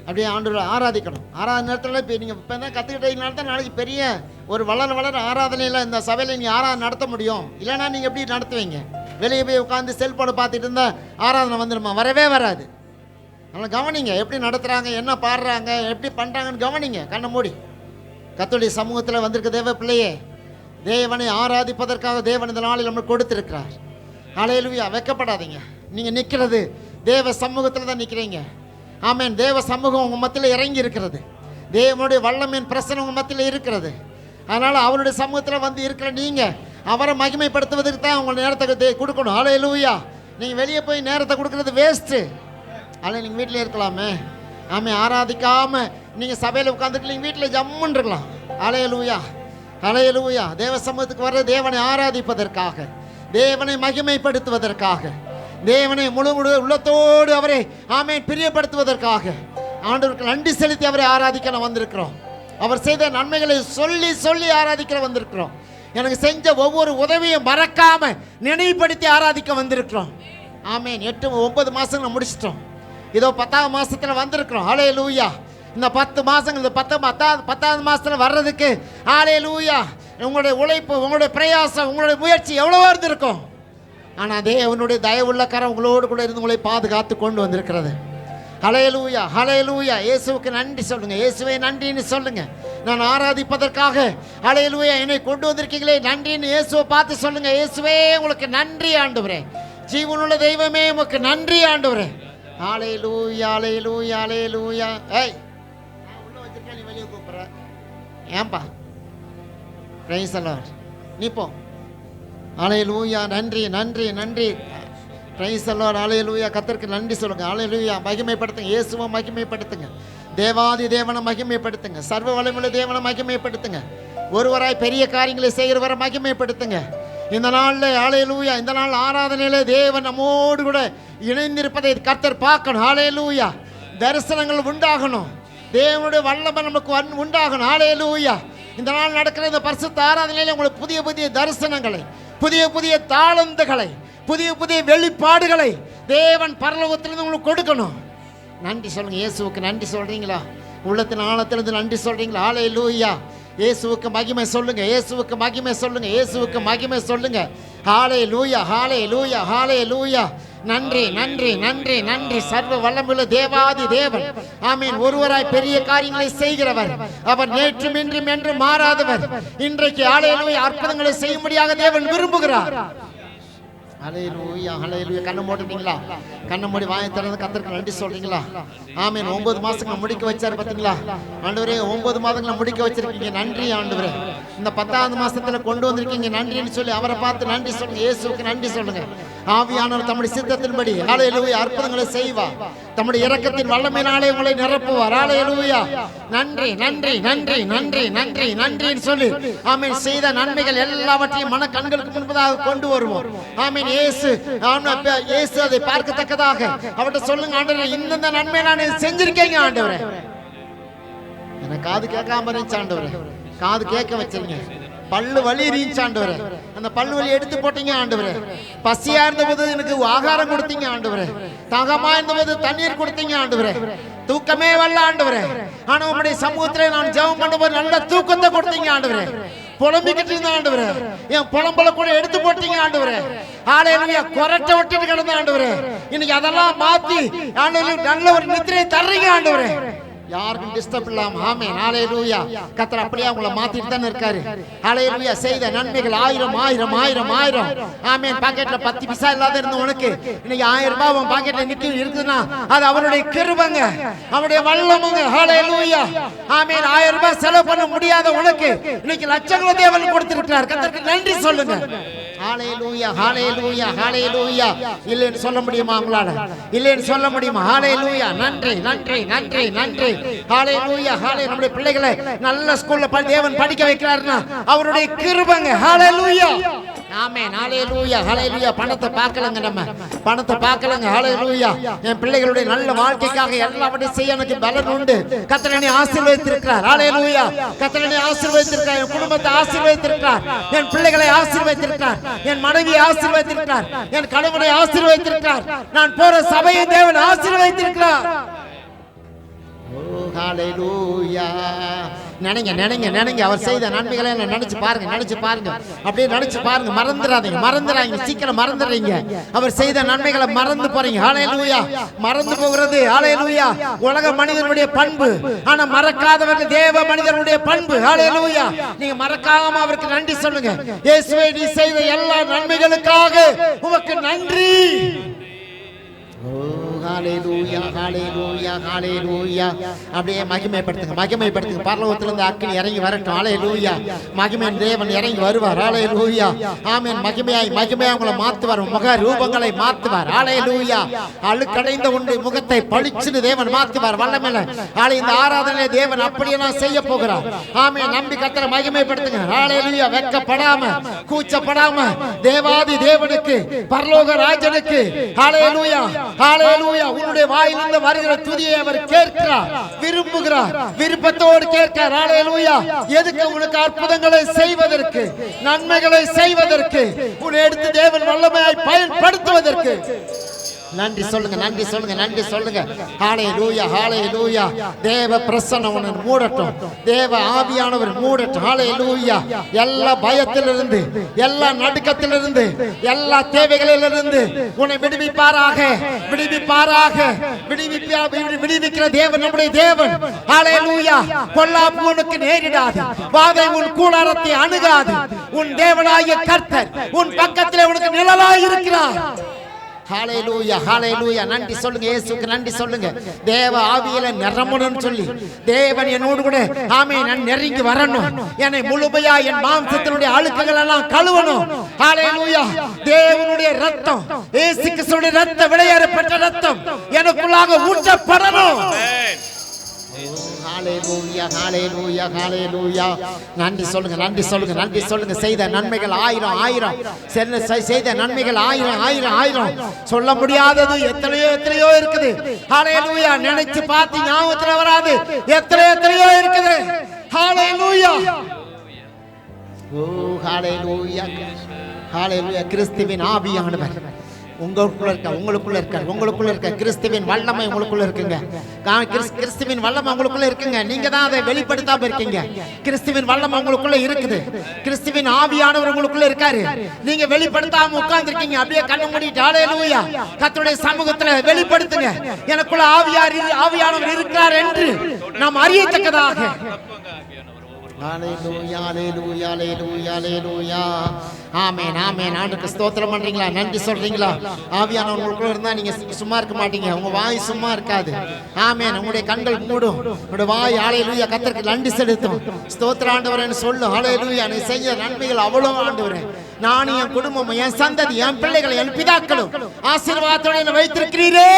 அப்படியே ஆண்டவரை ஆராதிக்கணும். ஆராதனை நேரத்தில் இப்போ நீங்கள் இப்போ தான் கற்றுக்கிட்டீங்கனால தான் நாளைக்கு பெரிய ஒரு வளர ஆராதனையில் இந்த சபையில் நீங்கள் ஆராதனை நடத்த முடியும். இல்லைனா நீங்கள் எப்படி நடத்துவீங்க? வெளியே போய் உட்காந்து செல்ஃபோனை பார்த்துட்டு இருந்தால் ஆராதனை வந்துடுமா? வரவே வராது. அதனால் கவனிங்க, எப்படி நடத்துகிறாங்க, என்ன பாடுறாங்க, எப்படி பண்ணுறாங்கன்னு கவனிங்க. கண்ணை மூடி. கர்த்தருடைய சமூகத்தில் வந்திருக்க தேவ பிள்ளையே, தேவனை ஆராதிப்பதற்காக தேவன் இந்த நாளில் நம்மளுக்கு கொடுத்துருக்கிறார். ஹல்லேலூயா. வெட்கப்படாதீங்க. நீங்கள் நிற்கிறது தேவ சமூகத்தில் தான் நிற்கிறீங்க. ஆமென். தேவ சமூகம் உங்கள் மத்தியில் இறங்கி இருக்கிறது. தேவனுடைய வல்லமையின் பிரசனம் உங்கள் மத்தியில் இருக்கிறது. அதனால் அவருடைய சமூகத்தில் இருக்கிற நீங்கள் அவரை மகிமைப்படுத்துவதற்கு தான் உங்கள் நேரத்தை கொடுக்கணும். ஹல்லேலூயா. நீங்கள் வெளியே போய் நேரத்தை கொடுக்குறது வேஸ்ட்டு. அதில் நீங்கள் வீட்டில் இருக்கலாமே. ஆமாம், ஆராதிக்காமல் நீங்கள் சபையில் உட்காந்துட்டு நீங்கள் வீட்டில் ஜம்முன்னு இருக்கலாம். ஹல்லேலூயா. தேவ சமூகத்துக்கு வர்ற தேவனை ஆராதிப்பதற்காக, தேவனை மகிமைப்படுத்துவதற்காக, தேவனை முழு உள்ளத்தோடு அவரை ஆமென் பிரியப்படுத்துவதற்காக, ஆண்டவருக்கு நன்றி செலுத்தி அவரை ஆராதிக்க வந்திருக்கிறோம். அவர் செய்த நன்மைகளை சொல்லி ஆராதிக்க வந்திருக்கிறோம். எனக்கு செஞ்ச ஒவ்வொரு உதவியும் மறக்காம நினைவுபடுத்தி ஆராதிக்க வந்திருக்கிறோம். ஆமென். 8-9 மாதங்களை முடிச்சிட்டோம். இதோ 10ஆம் மாதத்தில் வந்திருக்கிறோம். ஹல்லேலூயா. இந்த 10 மாதங்கள், இந்த 10ஆவது மாதத்தில் வர்றதுக்கு ஹல்லேலூயா உங்களுடைய உழைப்பு, உங்களுடைய பிரயாசம், உங்களுடைய முயற்சி எவ்வளவோ இருந்திருக்கும். ஆனால் தேவனுடைய தயவுள்ள கரம் உங்களோடு கூட இருந்து உங்களை பாதுகாத்து கொண்டு வந்திருக்கிறது. ஹல்லேலூயா. இயேசுவுக்கு நன்றி சொல்லுங்க. இயேசுவை நன்றின்னு சொல்லுங்க. நான் ஆராதிப்பதற்காக ஹல்லேலூயா என்னை கொண்டு வந்திருக்கீங்களே நன்றின்னு இயேசுவை பார்த்து சொல்லுங்க. இயேசுவே உங்களுக்கு நன்றி ஆண்டவரே. ஜீவனுள்ள தெய்வமே உமக்கு நன்றி ஆண்டவரே. ஹல்லேலூயா. ஏய், உள்ள வச்சிருக்கேன், நீ வெளியே கூப்பிடுற ஏன்பா? Praise the Lord. நீ போ. ஹல்லேலூயா. நன்றி. Praise the Lord. ஹல்லேலூயா. கர்த்தருக்கு நன்றி சொல்லுங்க. ஹல்லேலூயா. மகிமைப்படுத்துங்க. இயேசுவை மகிமைப்படுத்துங்க. தேவாதி தேவனை மகிமைப்படுத்துங்க. சர்வ வல்லமையுள்ள தேவனை மகிமைப்படுத்துங்க. ஒருவராய் பெரிய காரியங்களை செய்கிறவரை மகிமைப்படுத்துங்க. இந்த நாளில் ஹல்லேலூயா, இந்த நாள் ஆராதனையிலே தேவன் நம்மோடு கூட இணைந்திருப்பதை கர்த்தர் பார்க்கணும். ஹல்லேலூயா, தரிசனங்கள் உண்டாகணும். தேவனுடைய வல்லமை நமக்கு உண்டாகணும். ஹல்லேலூயா, இந்த நாள் நடக்கிற இந்த பரிசுத்த ஆராதனையில உங்களுக்கு புதிய புதிய தரிசனங்களை, புதிய புதிய தாளந்துகளை, புதிய புதிய வெளிப்பாடுகளை தேவன் பரலோகத்திலிருந்து உங்களுக்கு கொடுக்கணும். நன்றி சொல்லுங்க. இயேசுவுக்கு நன்றி சொல்றீங்களா? உள்ளத்தின் ஆழத்திலிருந்து நன்றி சொல்றீங்களா? ஹல்லேலூயா, இயேசுவுக்கு மகிமை சொல்லுங்க. இயேசுவுக்கு மகிமை சொல்லுங்க. இயேசுவுக்கு மகிமை சொல்லுங்க. ஹல்லேலூயா, ஹல்லேலூயா, ஹல்லேலூயா. நன்றி நன்றி நன்றி நன்றி. சர்வ வல்லமையுள்ள தேவாதி தேவன், ஆமென். ஒருவராய் பெரிய காரியங்களை செய்கிறவர். அவர் நேற்றும் இன்றும் என்று மாறாதவர். இன்றைக்கு ஹல்லேலூயா அற்புதங்களை செய்யும்படியாக தேவன் விரும்புகிறார். ஹல்லேலூயா, ஹல்லேலூயா. கண்ணை மூடுறீங்களா? கண்ணை மூடி வாயை திறந்து கர்த்தருக்கு நன்றி சொல்றீங்களா? ஆமென். 9 மாசங்களை முடிக்க வச்சாரு பாத்தீங்களா? ஆண்டவரே, 9 மாதங்களை முடிக்க வச்சிருக்கீங்க. நன்றி ஆண்டவரே. இந்த 10வது மாசத்துல கொண்டு வந்திருக்கீங்க. நன்றின்னு சொல்லி அவரை பார்த்து நன்றி சொல்லுங்க. இயேசுவுக்கு நன்றி சொல்லுங்க. ஆவியானவர் தம்முடைய சித்தத்தின்படி ஹல்லேலூயா அற்புதங்களை செய்வார். தம்முடைய இரக்கத்தின் வல்லமையினாலே உங்களை நிரப்புவார். ஹல்லேலூயா. நன்றி நன்றி நன்றி நன்றி நன்றி நன்றின்னு சொல்லி ஆமென் செய்த நன்மைகள் எல்லாவற்றையும் மன கண்களுக்கு முன்பதாக கொண்டு வருவோம். ஆமென். இயேசு அதை பார்க்கத்தக்கதாக அவர்கிட்ட சொல்லுங்க. ஆண்டவரே, இந்த நன்மை நான் செஞ்சிருக்கேங்க ஆண்டவரே. எனக்கு காது கேட்காம இருந்துச்சு ஆண்டவரே, காது கேட்க வச்சிருங்க. பல்லு வலி இருந்துச்சு ஆண்டவரே, அந்த பல்லு வலி எடுத்து போட்டீங்க ஆண்டவரே. பசியா இருந்தபோது எனக்கு ஆகாரம் கொடுத்தீங்க ஆண்டவரே. தாகமா இருந்தபோது தண்ணீர் கொடுத்தீங்க ஆண்டவரே. தூக்கமே வரல ஆண்டவரே, ஆனா உங்களுடைய சமூகத்திலே நான் ஜெபம் பண்ணும்போது நல்ல தூக்கத்தை கொடுத்தீங்க ஆண்டவரே. புலம்பிக்கிட்டு இருந்த ஆண்டவரே, என் புலம்பல கூட எடுத்து போட்டீங்க ஆண்டவரே. ஹல்லேலூயா, கொரட்டை விட்டுட்டு கிடந்த ஆண்டவரே, இன்னைக்கு அதெல்லாம் மாத்தி ஆண்டவரே நல்ல ஒரு நித்திரையை தர்றீங்க ஆண்டவரே. யாருக்கும் டிஸ்டர்ப் இல்லாம. ஆமென். ஹல்லேலூயா. கர்த்தர் அப்படியே உங்களை மாத்திட்டு தானே இருக்காரு. ஹல்லேலூயா. செய்த நன்மைகள் ஆயிரம் ஆயிரம் ஆயிரம் ஆயிரம். ஆமென். பாக்கெட்ல 10 பைசா இல்லாத இருந்த உனக்கு இன்னைக்கு 1000 ரூபாய் உன் பாக்கெட்ல இருக்குதுன்னா அது அவருடைய கிருபைங்க, அவருடைய வல்லமைங்க. ஹல்லேலூயா. ஆமென். 1000 ரூபாய் செலவு பண்ண முடியாத உனக்கு இன்னைக்கு லட்சங்களை தேவன் கொடுத்திருக்கிறார். கர்த்தருக்கு நன்றி சொல்லுங்க. ஹல்லேலூயா, ஹல்லேலூயா, ஹல்லேலூயா. இல்லைன்னு சொல்ல முடியுமா உங்களால? இல்லைன்னு சொல்ல முடியுமா? ஹல்லேலூயா. நன்றி நன்றி நன்றி நன்றி. ஹல்லேலூயா, ஹல்லேலூயா. நம்முடைய பிள்ளைகளை நல்ல ஸ்கூல்ல தேவன் படிக்க வைக்கிறாருன்னா அவருடைய கிருபைங்க. ஹல்லேலூயா. ஆமென். ஹல்லேலூயா, ஹல்லேலூயா. பணத்தை பார்க்கலங்க, நம்ம பணத்தை பார்க்கலங்க. ஹல்லேலூயா. என் பிள்ளைகளுடைய நல்ல வாழ்க்கைக்காக எல்லாவற்றையும் செய்ய எனக்கு பலன் உண்டு. கர்த்தர் என்னை ஆசீர்வதித்திருக்கிறார். ஹல்லேலூயா. கர்த்தர் என்னை ஆசீர்வதித்திருக்கிறார். என் குடும்பத்தை ஆசீர்வதித்திருக்கிறார். என் பிள்ளைகளை ஆசீர்வதித்திருக்கிறார். என் மனைவியை ஆசீர்வதித்திருக்கிறார். என் கணவனை ஆசீர்வதித்திருக்கிறார். நான் போற சபையை தேவன் ஆசீர்வதித்திருக்கிறார். ஹல்லேலூயா. நினைங்க நினைங்க நினைங்க. அவர் செய்த நன்மைகளை நினைச்சு பாருங்க, நினைச்சு பாருங்க, அப்படியே நினைச்சு பாருங்க. மறந்துடாதீங்க, மறந்துடாதீங்க, சீக்கிரம் மறந்துடுறீங்க. அவர் செய்த நன்மைகளை மறந்து போறீங்க. ஹல்லேலூயா. மறந்து போகிறது ஹல்லேலூயா உலக மனிதனுடைய பண்பு. ஆனா மறக்காதவர்கள் தேவ மனிதனுடைய பண்பு. ஹல்லேலூயா. நீங்க மறக்காம அவருக்கு நன்றி சொல்லுங்க. இயேசுவே, நீ செய்த எல்லா நன்மைகளுக்காக உமக்கு நன்றி. ஹல்லேலூயா, ஹல்லேலூயா, ஹல்லேலூயா. அப்படியே மகிமைப்படுத்துங்க, மகிமைப்படுத்துங்க. பரலோகத்திலிருந்து அக்கினி இறங்கி வரட்டும். ஹல்லேலூயா. மகிமையின் தேவன் இறங்கி வருவார். ஹல்லேலூயா. ஆமென். மகிமையாய் மகிமையாய் உங்களை மாத்துவார். முக ரூபங்களை மாத்துவார். ஹல்லேலூயா. அழுக்கடைந்த உன்னுடைய முகத்தை பளிச்சுன்னு தேவன் மாத்துவார். வல்லமையில இந்த ஆராதனை தேவன் அப்படியே நான் செய்ய போகிறார். ஆமென். நம்பி கர்த்தரை மகிமைப்படுத்துங்க. ஹல்லேலூயா. வெட்கப்படாம, கூச்சப்படாம தேவாதி தேவனுக்கு, பரலோக ராஜனுக்கு ஹல்லேலூயா, ஹல்லேலூயா. உன்னுடைய வாயிலிருந்து வருகிற துதியை அவர் கேட்கிறார், விரும்புகிறார், விருப்பத்தோடு கேட்கிறார். ஹல்லேலூயா. எதுக்கு? உனக்கு அற்புதங்களை செய்வதற்கு, நன்மைகளை செய்வதற்கு, உன்னை எடுத்து தேவன் வல்லமையாய் பயன்படுத்துவதற்கு. நன்றி சொல்லுங்க, நன்றி சொல்லுங்க, நன்றி சொல்லுங்க. ஹல்லேலூயா, ஹல்லேலூயா. தேவ பிரசன்னம் உன்னை மூடட்டும். தேவ ஆவியானவர் மூடட்டும். ஹல்லேலூயா. எல்லா பயத்திலிருந்து, எல்லா நடுக்கத்திலிருந்து, எல்லா தேவைகளிலிருந்து உன்னை விடுவிப்பாராக, விடுவிப்பாராக. விடுவிக்கிற தேவன் நம்முடைய தேவன். ஹல்லேலூயா. பொல்லாப்பு உனக்கு நேரிடாது, வாதை உன் கூடாரத்தை அணுகாது. உன் தேவனாகிய கர்த்தர் உன் பக்கத்திலே உனக்கு நிழலாய் இருக்கிறார். ஹல்லேலூயா, ஹல்லேலூயா. நன்றி சொல்லுங்க. இயேசுவுக்கு நன்றி சொல்லுங்க. தேவ ஆவியில நிரம்பணும்னு சொல்லி தேவன் என்னோடு கூட ஆமென் நான் நெருங்கி வரணும். என்னை முழுமையா என் மாம்சத்தினுடைய அழுக்குகள் எல்லாம் கழுவணும். ஹல்லேலூயா. தேவனுடைய ரத்தம், இயேசு கிறிஸ்துவின் ரத்தம், விலையேறப்பட்ட ரத்தம் எனக்குள்ளாக ஊற்றப்படணும். ஹalleluya ஹalleluya ஹalleluya. நன்றி சொல்லுங்க, நன்றி சொல்லுங்க, நன்றி சொல்லுங்க. செய்த நன்மைகள் ஆயிரம் ஆயிரம், செய்த நன்மைகள் ஆயிரம் ஆயிரம் ஆயிரம், சொல்ல முடியாதது எத்தனையோ எத்தனையோ இருக்குது. ஹalleluya. நினைச்சு பார்த்து ஞாபகத்துல வராது எத்தனையோ எத்தனையோ இருக்குது. ஹalleluya. ஓ ஹalleluya ஹalleluya. கிறிஸ்துவின் ஆவியானவர் உங்களுக்குள்ள இருக்க கிறிஸ்துவின் வல்லமை உங்களுக்குள்ள இருக்குங்க. கிறிஸ்துவின் வல்லமை உங்களுக்குள்ள இருக்குங்க. நீங்க தான் அதை வெளிப்படுத்தாம இருக்கீங்க. கிறிஸ்துவின் வல்லமை உங்களுக்குள்ள இருக்குது. கிறிஸ்துவின் ஆவியானவர் உங்களுக்குள்ள இருக்காரு. நீங்க வெளிப்படுத்தாம உட்கார்ந்து இருக்கீங்க. அப்படியே கண்ணு மூடிட்டு ஹalleluya கர்த்தருடைய சமூகத்துல வெளிப்படுத்துங்க. எனக்குள்ள ஆவியானவர் இருக்கிறார் என்று நாம் அறியத்தக்கதாக. ஹalleluya ஹalleluya ஹalleluya ஹalleluya. ஆமென் ஆமென். ஆண்டவருக்கு ஸ்தோத்திரம் பண்றீங்களா? நன்றி சொல்றீங்களா? ஆவியானவர் உங்களுக்குள்ள இருந்தா நீங்க சும்மா இருக்க மாட்டீங்க. உங்க வாய் சும்மா இருக்காது. ஆமென். உங்களுடைய கண்கள் மூடும், உங்களுடைய வாய் ஹalleluya கர்த்தருக்கு நன்றி செலுத்தும். ஸ்தோத்திர ஆண்டவரேன்னு சொல்லு. ஹalleluya. நீ செய்ய நன்மைகள் அவ்வளவு ஆண்டவரே. நான் என் குடும்பம், என் சந்ததி, என் பிள்ளைகள், என் பிதாக்களும் ஆசீர்வாதத்தோட என்னை வைத்திருக்கிறீரே.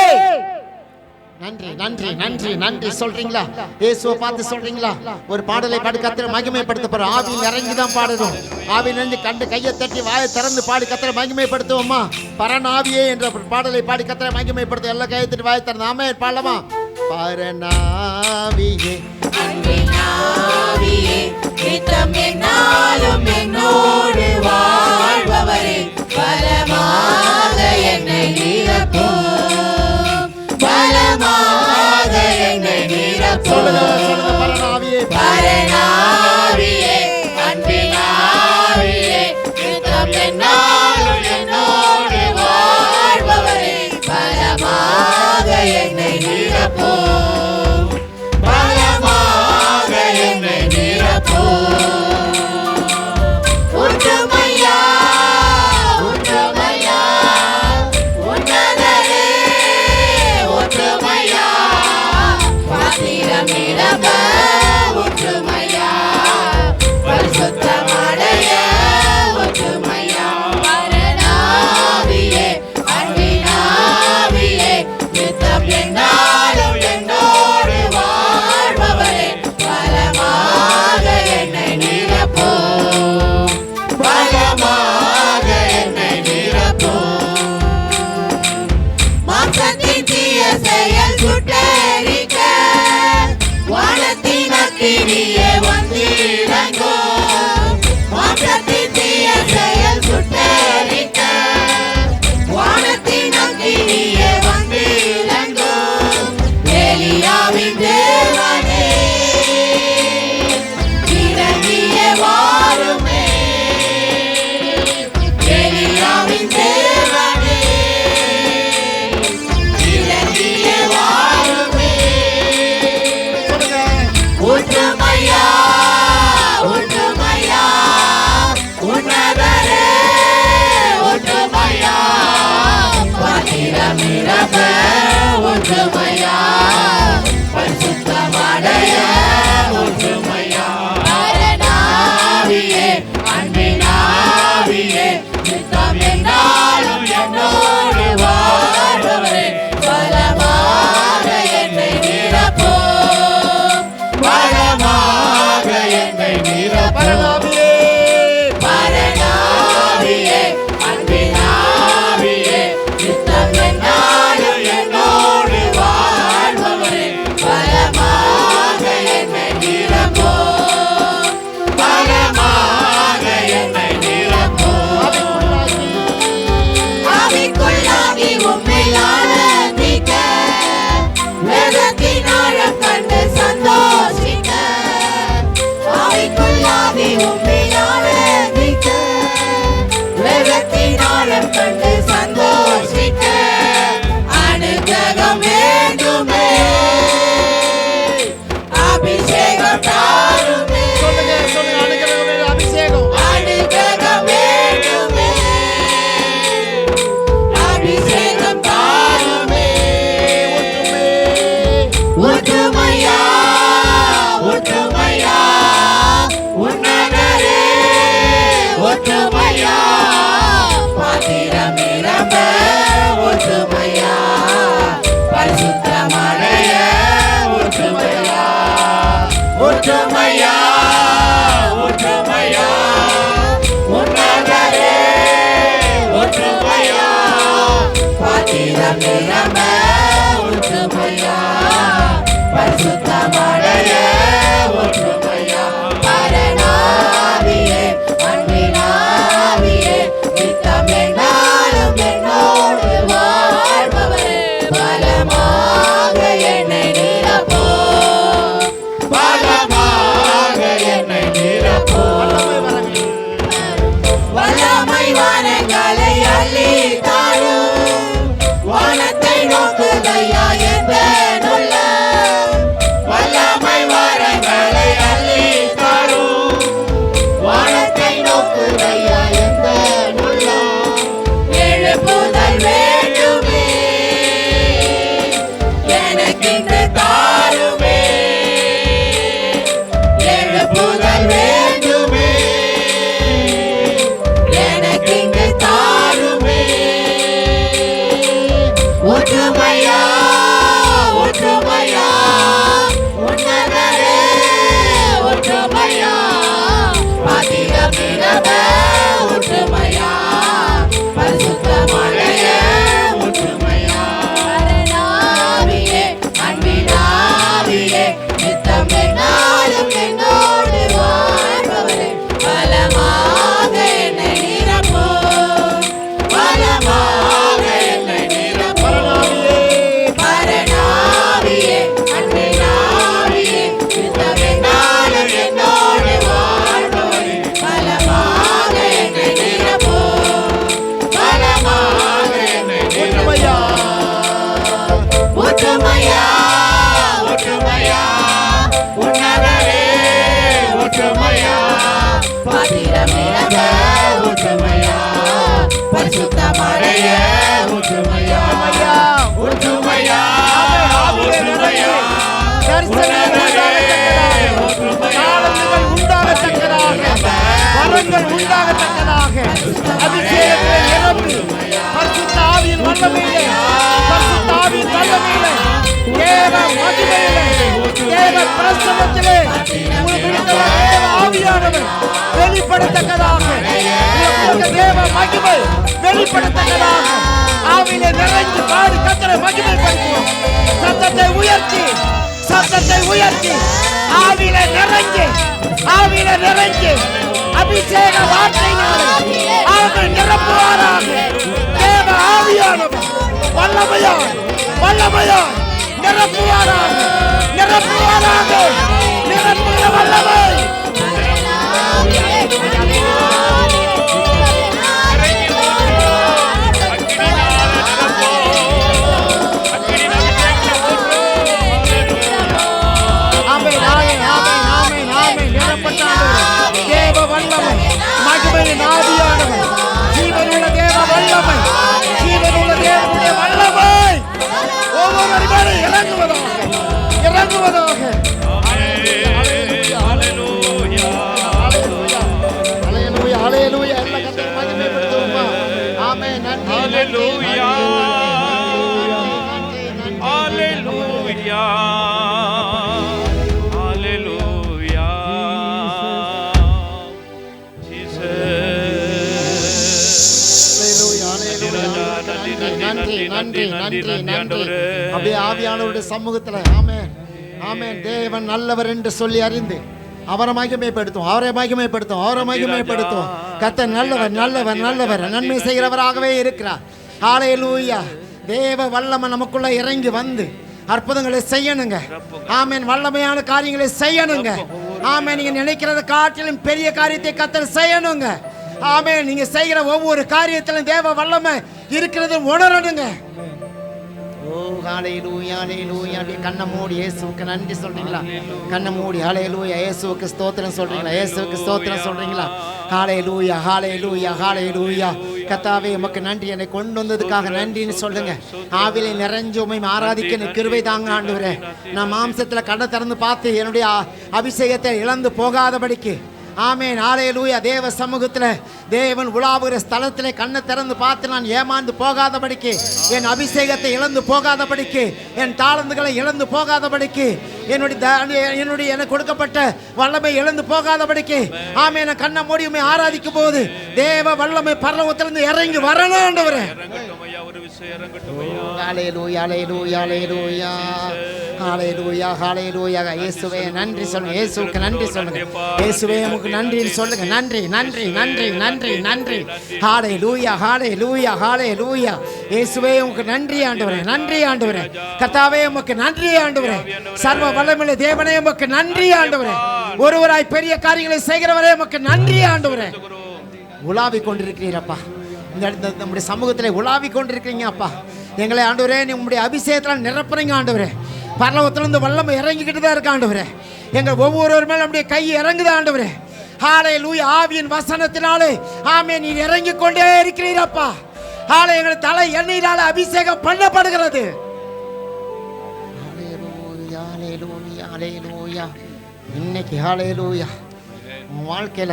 நன்றி நன்றி நன்றி நன்றி சொல்றீங்களா? இயேசுவை பார்த்து சொல்றீங்களா? ஒரு பாடலை பாடி கர்த்தரை மகிமைப்படுத்த போறோம். ஆவியில் இறங்கி தான் பாடணும். ஆவியில் இருந்து கண்டு கையை தட்டி வாயை திறந்து பாடி கர்த்தரை மகிமைப்படுத்துவோமா? பரநாவியே என்ற பாடலை பாடி கர்த்தரை மகிமைப்படுத்த எல்லா கையை தட்டி வாயை திறந்து ஆமென் பாடலாமா? பரநாவியே அன்பினாவியே நித்தம் என்னாலும் என்னோடு வாழ்பவரே, பலமாக என்னை நிரப்பும், பலமாக என்னை நிரப்பும். பரநாவியே பரநாவியே அன்பினாவியே நித்தம் என்னாலும் என்னோடு வாழ்பவரே, பலமாக என்னை நிரப்பும், பலமாக என்னை நிரப்பும். ஒற்றுமையா ஒற்றுமையா உன்னதரே, ஒற்றுமையா பாத்திரம் நிரம்ப, ஒற்றுமையா பரிசுத்தமடைய, ஒற்றுமையா பரநாவியே அன்பினாவியே நித்தம் என்னாலும் என்னோடு வாழ்பவரே, பலமாக என்னை நிரப்பும், பலமாக என்னை நிரப்பும். மாம்சத்தின் தீய செயல் சுட்டெரிக்க வானத்தின் அக்கினியே வந்திறங்கும். மாம்சத்தின் தீய செயல் சுட்டெரிக்க வானத்தின் அக்கினியே வந்திறங்கும். எலியாவின் தேவனே இறங்கியே வாருமே, எலியாவின் தேவனே இறங்கியே வாருமே. ஒற்றுமையா ஒற்றுமையா உன்னதரே, ஒற்றுமையா பாத்திரம் நிரம்ப, ஒற்றுமையா பரிசுத்தமடைய, ஒற்றுமையா பரநாவியே அன்பினாவியே நித்தம் என்னாலும் என்னோடு வாழ்பவரே, பலமாக என்னை நிரப்பும், பலமாக என்னை நிரப்பும். பரநாவியே பரநாவியே அன்பினாவியே நித்தம் என்னாலும் என்னோடு வாழ்பவரே, பலமாக என்னை நிரப்பும், பலமாக என்னை நிரப்பும். ஆவிக்குள்ளாகி உம்மை ஆராதிக்க, வேதத்தின் ஆழம் கண்டு சந்தோஷிக்க, ஆவிக்குள்ளாகி உம்மை ஆராதிக்க, வேதத்தின் ஆழம் கண்டு சந்தோஷிக்க, அனுக்கிரகம் வேண்டுமே, அபிஷேகம் தாருமே, சொல்லுங்க சொல்லுங்க. அனுக்கிரகம் அபிஷேகம் அனுக்கிரகம் வேண்டுமே, அபிஷேகம் தாருமே. ஒற்றுமையா ஒற்றுமையா உன்னதரே, ஒற்றுமையா பாத்திரம் நிரம்ப, ஒற்றுமையா பரிசுத்தமடைய, ஒற்றுமையா பாத்திரம் நிரம்ப ஊற்றுமையா பரிசுத்தமடைய ஊற்றுமையா பரனாவியே அன்பினாவியே நித்தம் என்னாலும் என்னோடு வாழ்பவரே பலமாக என்னை நிரப்போ பலமாக என்னை நிரப்போ வல்லமை வரங்களை அள்ளி தாரும் வானத்தை நோக்குதையா எந்த நுள்ள வல்லமை வரங்களை அள்ளி தாரும் வானத்தை நோக்குதையா எந்த நுள்ள எழுப்புதல் வேண்டுமே எனக்கின்று தாருமே எழுப்புதல் வேண்டுமே எனக்கின்று தாருமே ஒற்றுமையா ஒற்றுமையா உன்னதரே ஒற்றுமையா பாத்திரம் நிரம்ப ஒற்றுமையா பரிசுத்தமடைய ஒற்றுமையா பரனாவியே அன்பினாவியே நித்தம் என்னாலும் என்னோடு வாழ்பவரே பலமாக என்னை நிரப்போ பலமாக என்னை நிரப்போ பரனாவியே அன்பினாவியே நித்தம் என்னாலும் என்னோடு வாழ்பவரே பலமாக என்னை நிரப்போ பலமாக என்னை நிரப்போ ஒற்றுமையா ஒற்றுமையா உன்னதரே ஒற்றுமையா பாத்திரம் நிரம்ப ஒற்றுமையா பரிசுத்தமடைய ஒற்றுமையா ஒற்றுமையா ஒற்றுமையா வரங்கள் உண்டாகத்தக்கதாக அபிஷேகத்தை நிரம்பி பரிசுத்த ஆவியின் வல்லமையிலே பரிசுத்த ஆவியின் வல்லமையிலே தேவ மகிமையிலே தேவ பிரசன்னத்திலே உங்களுக்கு தேவ ஆவியானவர் வெளிப்படத்தக்கதாக உங்களுக்கு தேவ மகிமை வெளிப்படத்தக்கதாக ஆவியிலே நிறைஞ்சு பாடி கர்த்தரை மகிமைப்படுத்துவோம். சத்தத்தை உயர்த்தி ஆவியிலே நிறைஞ்சு அபிஷேக வார்த்தையினாலே அவர்கள் நிரப்புவாராக. தேவ ஆவியானவர் வல்லமையாய் நிரப்புவாராக நிரப்புகிற வல்லமை தேவ வல்லமை மகிமையின் ஆவியானவர் ஜீவனுள்ள தேவ வல்லமை ஜீவனுள்ள தேவனுடைய வல்லமை ஒவ்வொரு இறங்குவதாக ஹல்லேலூயா எல்லா கர்த்தரை மகிமைப்படுத்துவோமா. ஆமென். நன்றி ஹல்லேலூயா ஹல்லேலூயா ஹல்லேலூயா நன்றி. அப்படியே ஆவியானவருடைய சமூகத்துல ஆமென் தேவன் நல்லவர் என்று சொல்லி அறிந்து அவரை மகிமைப்படுத்தும். கர்த்தர் நல்லவர் நன்மை செய்கிறவராகவே இருக்கிறார். ஹல்லேலூயா. தேவ வல்லமை நமக்குள்ள இறங்கி வந்து அற்புதங்களை செய்யணுங்க. ஆமென். வல்லமையான காரியங்களை செய்யணுங்க. ஆமென். நீங்க நினைக்கிறத காட்டிலும் பெரிய காரியத்தை கர்த்தர் செய்யணுங்க. ஆமென். நீங்க செய்கிற ஒவ்வொரு காரியத்திலும் தேவ வல்லமை இருக்கிறது உணரணுங்க. ஓ ஹல்லேலூயா அப்படியே கண்ணை மூடி இயேசுவுக்கு நன்றி சொல்றீங்களா? கண்ணை மூடி ஹல்லேலூயா இயேசுவுக்கு ஸ்தோத்திரம் சொல்றீங்களா? ஹல்லேலூயா கர்த்தாவே உமக்கு நன்றி, என்னை கொண்டு வந்ததுக்காக நன்றின்னு சொல்லுங்க. ஆவிலே நிறைஞ்சு உம்மை ஆராதிக்க கிருபை தாங்க ஆண்டவரே. நான் மாம்சத்துல கண்ணை திறந்து பார்த்து என்னுடைய அபிஷேகத்தை இழந்து போகாதபடிக்கு ஆமென். ஹல்லேலூயா. தேவ சமூகத்தில் தேவன் உலாவுகிற ஸ்தலத்திலே கண்ணை திறந்து பார்த்து நான் ஏமாந்து போகாதபடிக்கு, என் அபிஷேகத்தை இழந்து போகாதபடிக்கு, என் தாளந்துகளை இழந்து போகாதபடிக்கு, என்னுடைய எனக்கு கொடுக்கப்பட்ட வல்லமை இழந்து போகாதபடிக்கு ஆமென். கண்ணை மூடி ஆராதிக்கும் போது தேவ வல்லமை பரலோகத்திலிருந்து இறங்கி வரணும் ஆண்டவரே. அபிஷேகம் இறங்கட்டும் ஐயா. ஹalleluya ஹalleluya ஹalleluya ஹalleluya ஹalleluya. இயேசுவே நன்றி சொல்லுங்க, இயேசுவுக்கு நன்றி சொல்லுங்க, இயேசுவே உமக்கு நன்றி சொல்லுங்க. நன்றி நன்றி நன்றி நன்றி நன்றி. ஹalleluya ஹalleluya ஹalleluya. இயேசுவே உமக்கு நன்றி ஆண்டவரே, நன்றி ஆண்டவரே. கர்த்தாவே உமக்கு நன்றி ஆண்டவரே. சர்வ வல்லமையுள்ள தேவனே உமக்கு நன்றி ஆண்டவரே. ஒருவராய் பெரிய காரியங்களை செய்கிறவரே உமக்கு நன்றி ஆண்டவரே. உலாவி கொண்டிருக்கிறீரப்பா, இந்த நம்முடைய சமூகத்தில் உலாவி கொண்டிருக்கிறீங்க அப்பா. எங்களை ஆண்டவரே உங்களுடைய அபிஷேகத்தில் நிரப்புறீங்க ஆண்டவரே. பரலோகத்திலிருந்து வல்லமை இறங்கிக்கிட்டு தான் இருக்க ஆண்டவரே. எங்கள் ஒவ்வொருவர் மேலும் நம்முடைய கை இறங்குது ஆண்டவரே. ஹalleluya. ஆவியின் வசனத்தினாலே ஆமென் நீர் இறங்கிக் கொண்டே இருக்கிறீரப்பா. எங்கள் தலை எண்ணெயினால அபிஷேகம் பண்ணப்படுகிறது. ஹalleluya ஹalleluya ஹalleluya. இன்னைக்கு ஹalleluya உன் வாழ்க்கையில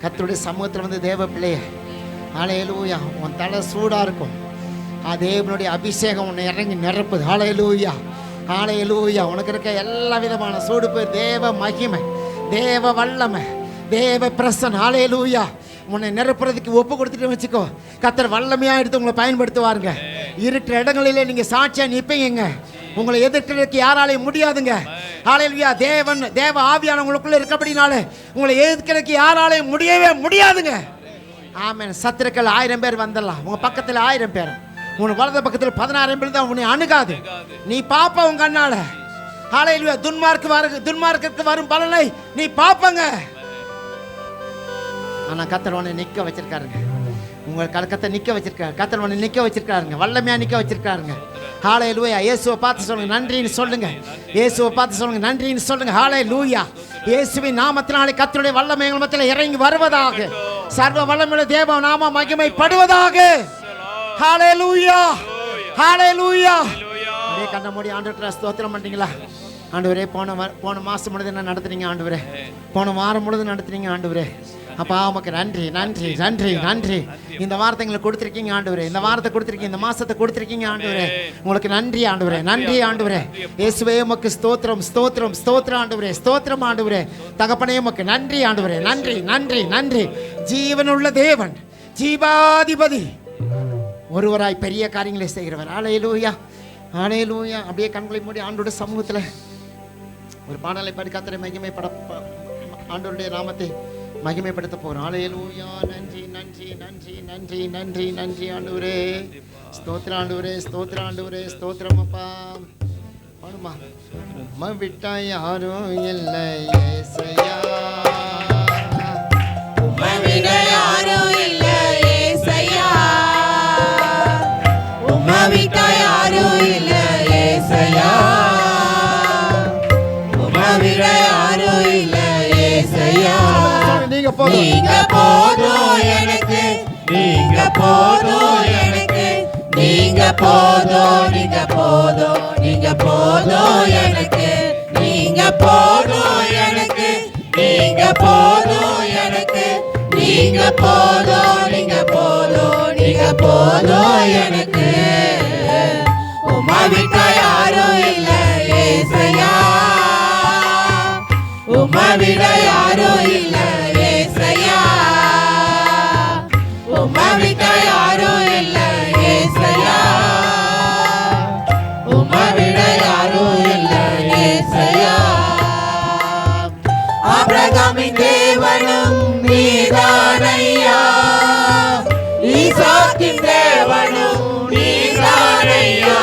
கர்த்தருடைய சமூகத்தில் வந்து தேவ பிள்ளைய ஹalleluya உன் தலை சூடாக இருக்கும். தேவனுடைய அபிஷேகம் உன்னை இறங்கி நிரப்புது. ஹalleluya ஹalleluya. உனக்கு இருக்க எல்லா விதமான சூடுப்பு, தேவ மகிமை, தேவ வல்லமை, தேவ பிரசன் ஹalleluya உன்னை நிரப்புறதுக்கு ஒப்பு கொடுத்துட்டு வச்சுக்கோ. கர்த்தர் வல்லமையாக எடுத்து உங்களை பயன்படுத்துவாருங்க. இருக்கிற இடங்களிலே நீங்கள் சாட்சியாக நிற்பீங்க. உங்களை எதிர்க்கிறதுக்கு யாராலையும் முடியாதுங்க. ஹalleluya. தேவ ஆவியான உங்களுக்குள்ள இருக்கபடினாலே உங்களை எதிர்க்கிறதுக்கு யாராலையும் முடியவே முடியாதுங்க. ஆமென். சத்துருக்கள் 1000 பேர் வந்துடலாம், உங்க பக்கத்தில் 1000 பேர், உன் வலது பக்கத்தில் 16 பேர் தான் உன்னை அணுகாது. நீ பாப்ப உங்க கண்ணால. ஹalleluya. துன்மார்க்கு வரும் பலனை நீ பாப்பங்க. ஆனா கர்த்தர் உன்னை நிக்க வச்சிருக்காருங்க. உங்கள் கலக்கத்தை நிக்க வச்சிருக்காரு. கர்த்தர் உன்னை நிக்க வச்சிருக்காருங்க, வல்லமையா நிக்க வச்சிருக்காருங்க. ஹalleluya. இயேசுவை பார்த்து சொல்லுங்க நன்றின்னு சொல்லுங்க. இயேசுவை பார்த்து சொல்லுங்க நன்றின்னு சொல்லுங்க. ஹalleluya. இயேசுவின் நாமத்தினாலே கர்த்தருடைய வல்லமை எங்கள் மத்தியில் இறங்கி வருவதாக. சர்வ வல்லமையுள்ள தேவ நாம மகிமைப்படுவதாக. ஹalleluya ஹalleluya. அப்படியே கண்ண மூடி ஆண்டவரே ஸ்தோத்திரம் பண்றீங்களா? ஆண்டவரே போன மாசம் முழுதும் என்ன நடத்துறீங்க ஆண்டவரே? போன வாரம் முழுதும் நடத்துறீங்க ஆண்டவரே. அப்பா உமக்கு நன்றி நன்றி நன்றி நன்றி. இந்த வாரத்தை எங்களுக்கு கொடுத்துருக்கீங்க ஆண்டவரே. இந்த வாரத்தை கொடுத்துருக்கீங்க, இந்த மாசத்தை கொடுத்துருக்கீங்க ஆண்டவரே. உங்களுக்கு நன்றி ஆண்டவரே, நன்றி ஆண்டவரே. இயேசுவே உமக்கு ஸ்தோத்திரம் ஸ்தோத்திரம் ஸ்தோத்திரம் ஆண்டவரே, ஸ்தோத்திரம் ஆண்டவரே. தகப்பனே உமக்கு நன்றி ஆண்டவரே, நன்றி நன்றி நன்றி. ஜீவனுள்ள தேவன், ஜீவாதிபதி, ஒருவராய் பெரிய காரியங்களை செய்கிறவர். ஹalleluya ஹalleluya. அப்படியே கண்களை மூடி ஆண்டோட சமூகத்தில் ஒரு பாடலை பாடி கர்த்தரை மகிமைப்பட ஆண்டவருடைய நாமத்தை மகிமைப்படுத்த போறோம். ஹalleluya. நன்றி நன்றி நன்றி நன்றி நன்றி நன்றி ஆண்டவரே. ஸ்தோத்திரம் ஆண்டவரே, ஸ்தோத்திரம் ஆண்டவரே, ஸ்தோத்திரம் அப்பா. பாடுமா. உம்மை விட்டா யாரும் இல்லை ஏசையா, உம்மை விட யாரும் இல்லை ஏசையா, உம்மை விட யாரும் இல்லை ஏசையா, உம்மை விட யாரும் இல்லை ஏசையா. நீங்க போதும் எனக்கு, நீங்க போதும் எனக்கு, நீங்க போதும், நீங்க போதும், நீங்க போதும் எனக்கு, நீங்க போதும் எனக்கு, நீங்க போதும் எனக்கு, நீங்க போதும், நீங்க போதும், நீங்க போதும் எனக்கு. உம்மை விட்ட யாரும் இல்லை ஏசையா, உம்மை விட யாரும் இல்லை ஏசையா, உம்மை விட்ட யாரும் இல்லை ஏசையா, உம்மை விட யாரும் இல்லை ஏசையா. ஆபிரகாமின் தேவனும் நீதானையா, ஈசாக்கின் தேவனும் நீதானையா,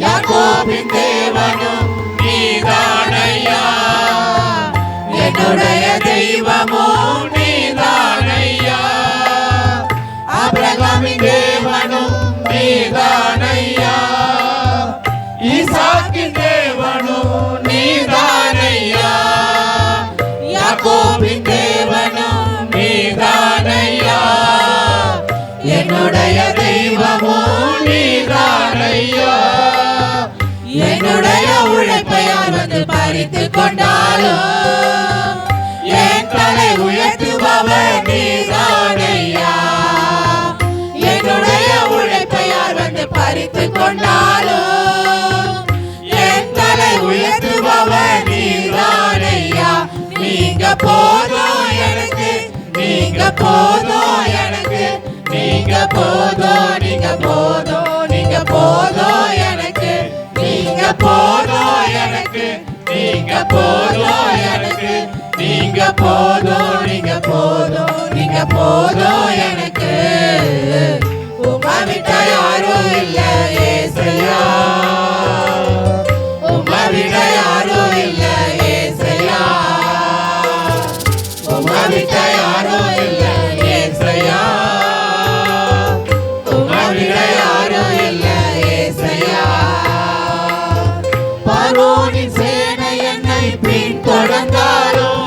யாக்கோபின் தேவனும் நீதானையா, என்னுடைய தெய்வமும் நீதானையா. ஆபிரகாமின் தேவனும் நீதானையா, ஈசாக்கின் தேவனும் நீதானையா, யாக்கோபின் தேவனும் நீதானையா, என்னுடைய தெய்வமும் நீதானையா. என்னுடைய உழைப்பை யார் வந்து பறித்து கொண்டாலும் என் தலை உயர்த்துபவர் நீதானையா. என்னுடைய உழைப்பை யார் வந்து பறித்து கொண்டாலும் என் தலை உயர்த்துபவர் நீதானையா. நீங்க போதும் எனக்கு, நீங்க போதும் எனக்கு, நீங்க போதும் நீங்க போதும் நீங்க போதும் எனக்கு நீங்க போதும் எனக்கு நீங்க போதும் எனக்கு நீங்க போதும் நீங்க போதும் நீங்க போதும் எனக்கு உம்மை விட்ட யாரும் இல்ல ஏசையா உம்மை விட யாரும் இல்ல ஏசையா உம்மை விட்ட யாரும் இல்ல ஏசையா உம்மை விட யாரும் இல்ல ஏசையா பார்வோனின் சேனை என்னை பின்தொடர்ந்தாலும்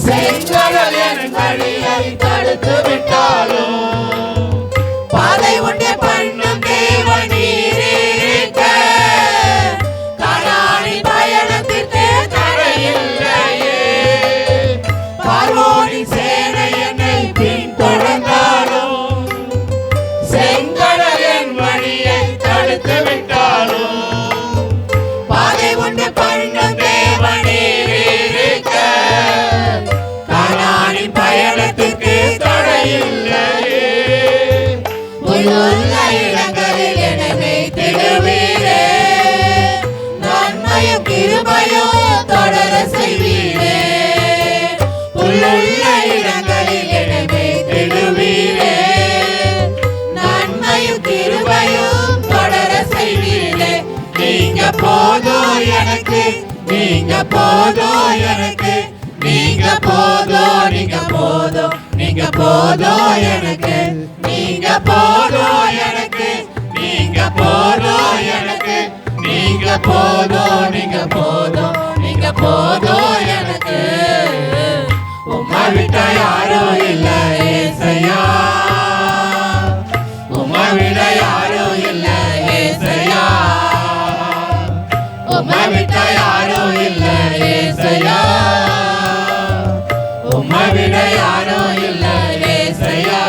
செங்கடல் என் வழியை தடுத்து விட்டாலும் பாதை உண்டே பண்ணும் தேவன் நீர் இருக்க கானானின் பயணத்திற்கு தடையில்லையே பார்வோனின் சேனை என்னை பின்தொடர்ந்தாலும் செங்கடல் என் வழியை தடுத்து விட்டாலும் பாதை உண்டு பண்ணும் தேவன் நீர் இருக்க கானானின் பயணத்திற்கு தடையில்லையே புல்லுள்ள இடங்களில் என்னை தேடுவீரே நன்மையும் கிருபையும் தொடர செய்வீரே புல்லுள்ள இடங்களில் என்னை தேடுவீரே நன்மையும் கிருபையும் தொடர செய்வீரே நீங்க போதும் எனக்கு நீங்க போதும் எனக்கு நீங்க போதும் நீங்க போதும் நீங்க போதும் எனக்கு நீங்க போதும் எனக்கு நீங்க போதும் எனக்கு நீங்க போதும் நீங்க போதும் நீங்க போதும் எனக்கு உம்மை விட்ட யாரும் இல்ல ஏசையா உம்மை விட யாரும் இல்ல ஏசையா உம்மை விட்ட யாரும் இல்ல ஏசையா உம்மை விட யாரும் இல்ல ஏசையா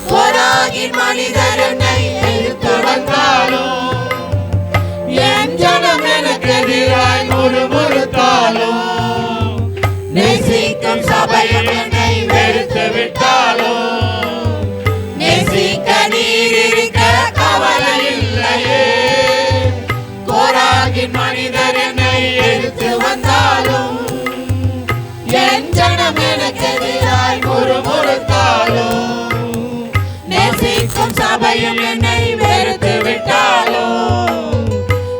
கோராகின் மனிதர் என்னை எதிர்த்து வந்தாலும் என் ஜனம் எனக்கு எதிராய் முறுமுறுத்தாலும் நேசிக்கும் சபையில் என்னை வெறுத்து விட்டாலும் நேசிக்க நீர் இருக்க கவலை இல்லையே கோராகின் மனிதர் என்னை எதிர்த்து வந்தாலும் என் ஜனம் எனக்கு எதிராய் முறுமுறுத்தாலும் நேசிக்கும் சபையில் என்னை வெறுத்து விட்டாலும்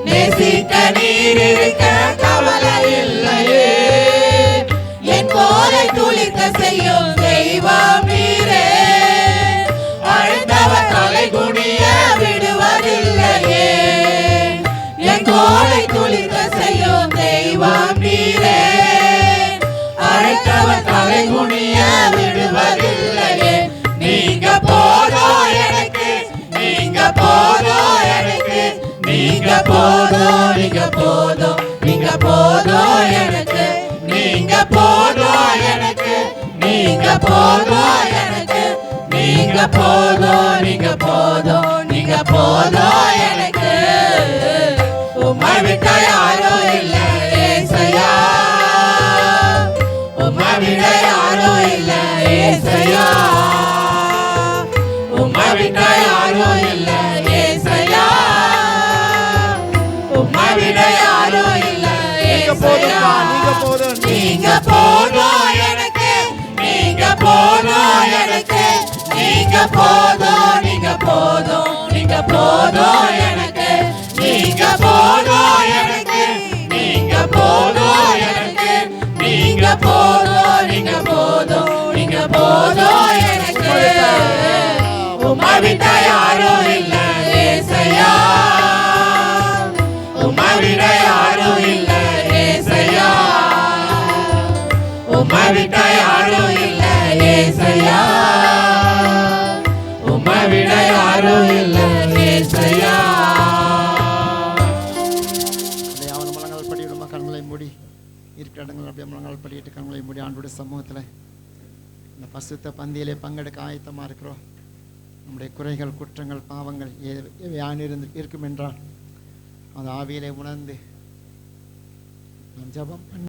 நேசிக்க நீர் இருக்க கவலை இல்லையே என் கோரை துளிர்க்க செய்யும் தெய்வம் நீரே அழைத்தவர் தலை குனிய விடுவதில்லையே என் கோரை துளிர்க்க செய்யும் தெய்வம் நீரே அழைத்தவர் தலை குனிய விடுவதில்லையே நீங்க போதும் எனக்கு நீங்க போதும் எனக்கு நீங்க போதும் நீங்க போதும் நீங்க போதும் எனக்கு நீங்க போதும் எனக்கு நீங்க போதும் எனக்கு நீங்க போதும் நீங்க போதும் நீங்க போதும் எனக்கு உம்மை விட்ட யாரும் இல்ல ஏசையா உம்மை விட யாரும் இல்ல ஏசையா உம்மை விட்ட யாரும் இல்ல ஏசையா உம்மை விட யாரும் இல்ல ஏசையா நீங்க போதும் நீங்க போதும் எனக்கு நீங்க போதும் எனக்கு நீங்க போதும் நீங்க போதும் நீங்க போதும் எனக்கு நீங்க போதும் எனக்கு நீங்க போதும் எனக்கு நீங்க போதும் நீங்க போதும் நீங்க போதும் எனக்கு உம்மை விட்ட யாரும் இல்ல ஏசையா உம்மை விட யாரும் இல்ல ஏசையா உம்மை விட்ட யாரும் இல்ல ஏசையா உம்மை விட யாரும் இல்ல ஏசையா அவன் முழங்கால் படியிடுமா கண்களை மூடி இருக்கிற இடங்கள் அப்படியே முழங்கால் படியிட்டு கண்களை மூடி ஆண்டோட சமூகத்தில் இந்த பசுத்த பந்தியிலே பங்கெடுக்க ஆயத்தமாக இருக்கிறோம். நம்முடைய குறைகள் குற்றங்கள் பாவங்கள் எவையான இருக்கும் என்றால் அந்த ஆவியிலே உணர்ந்து ஜெபம்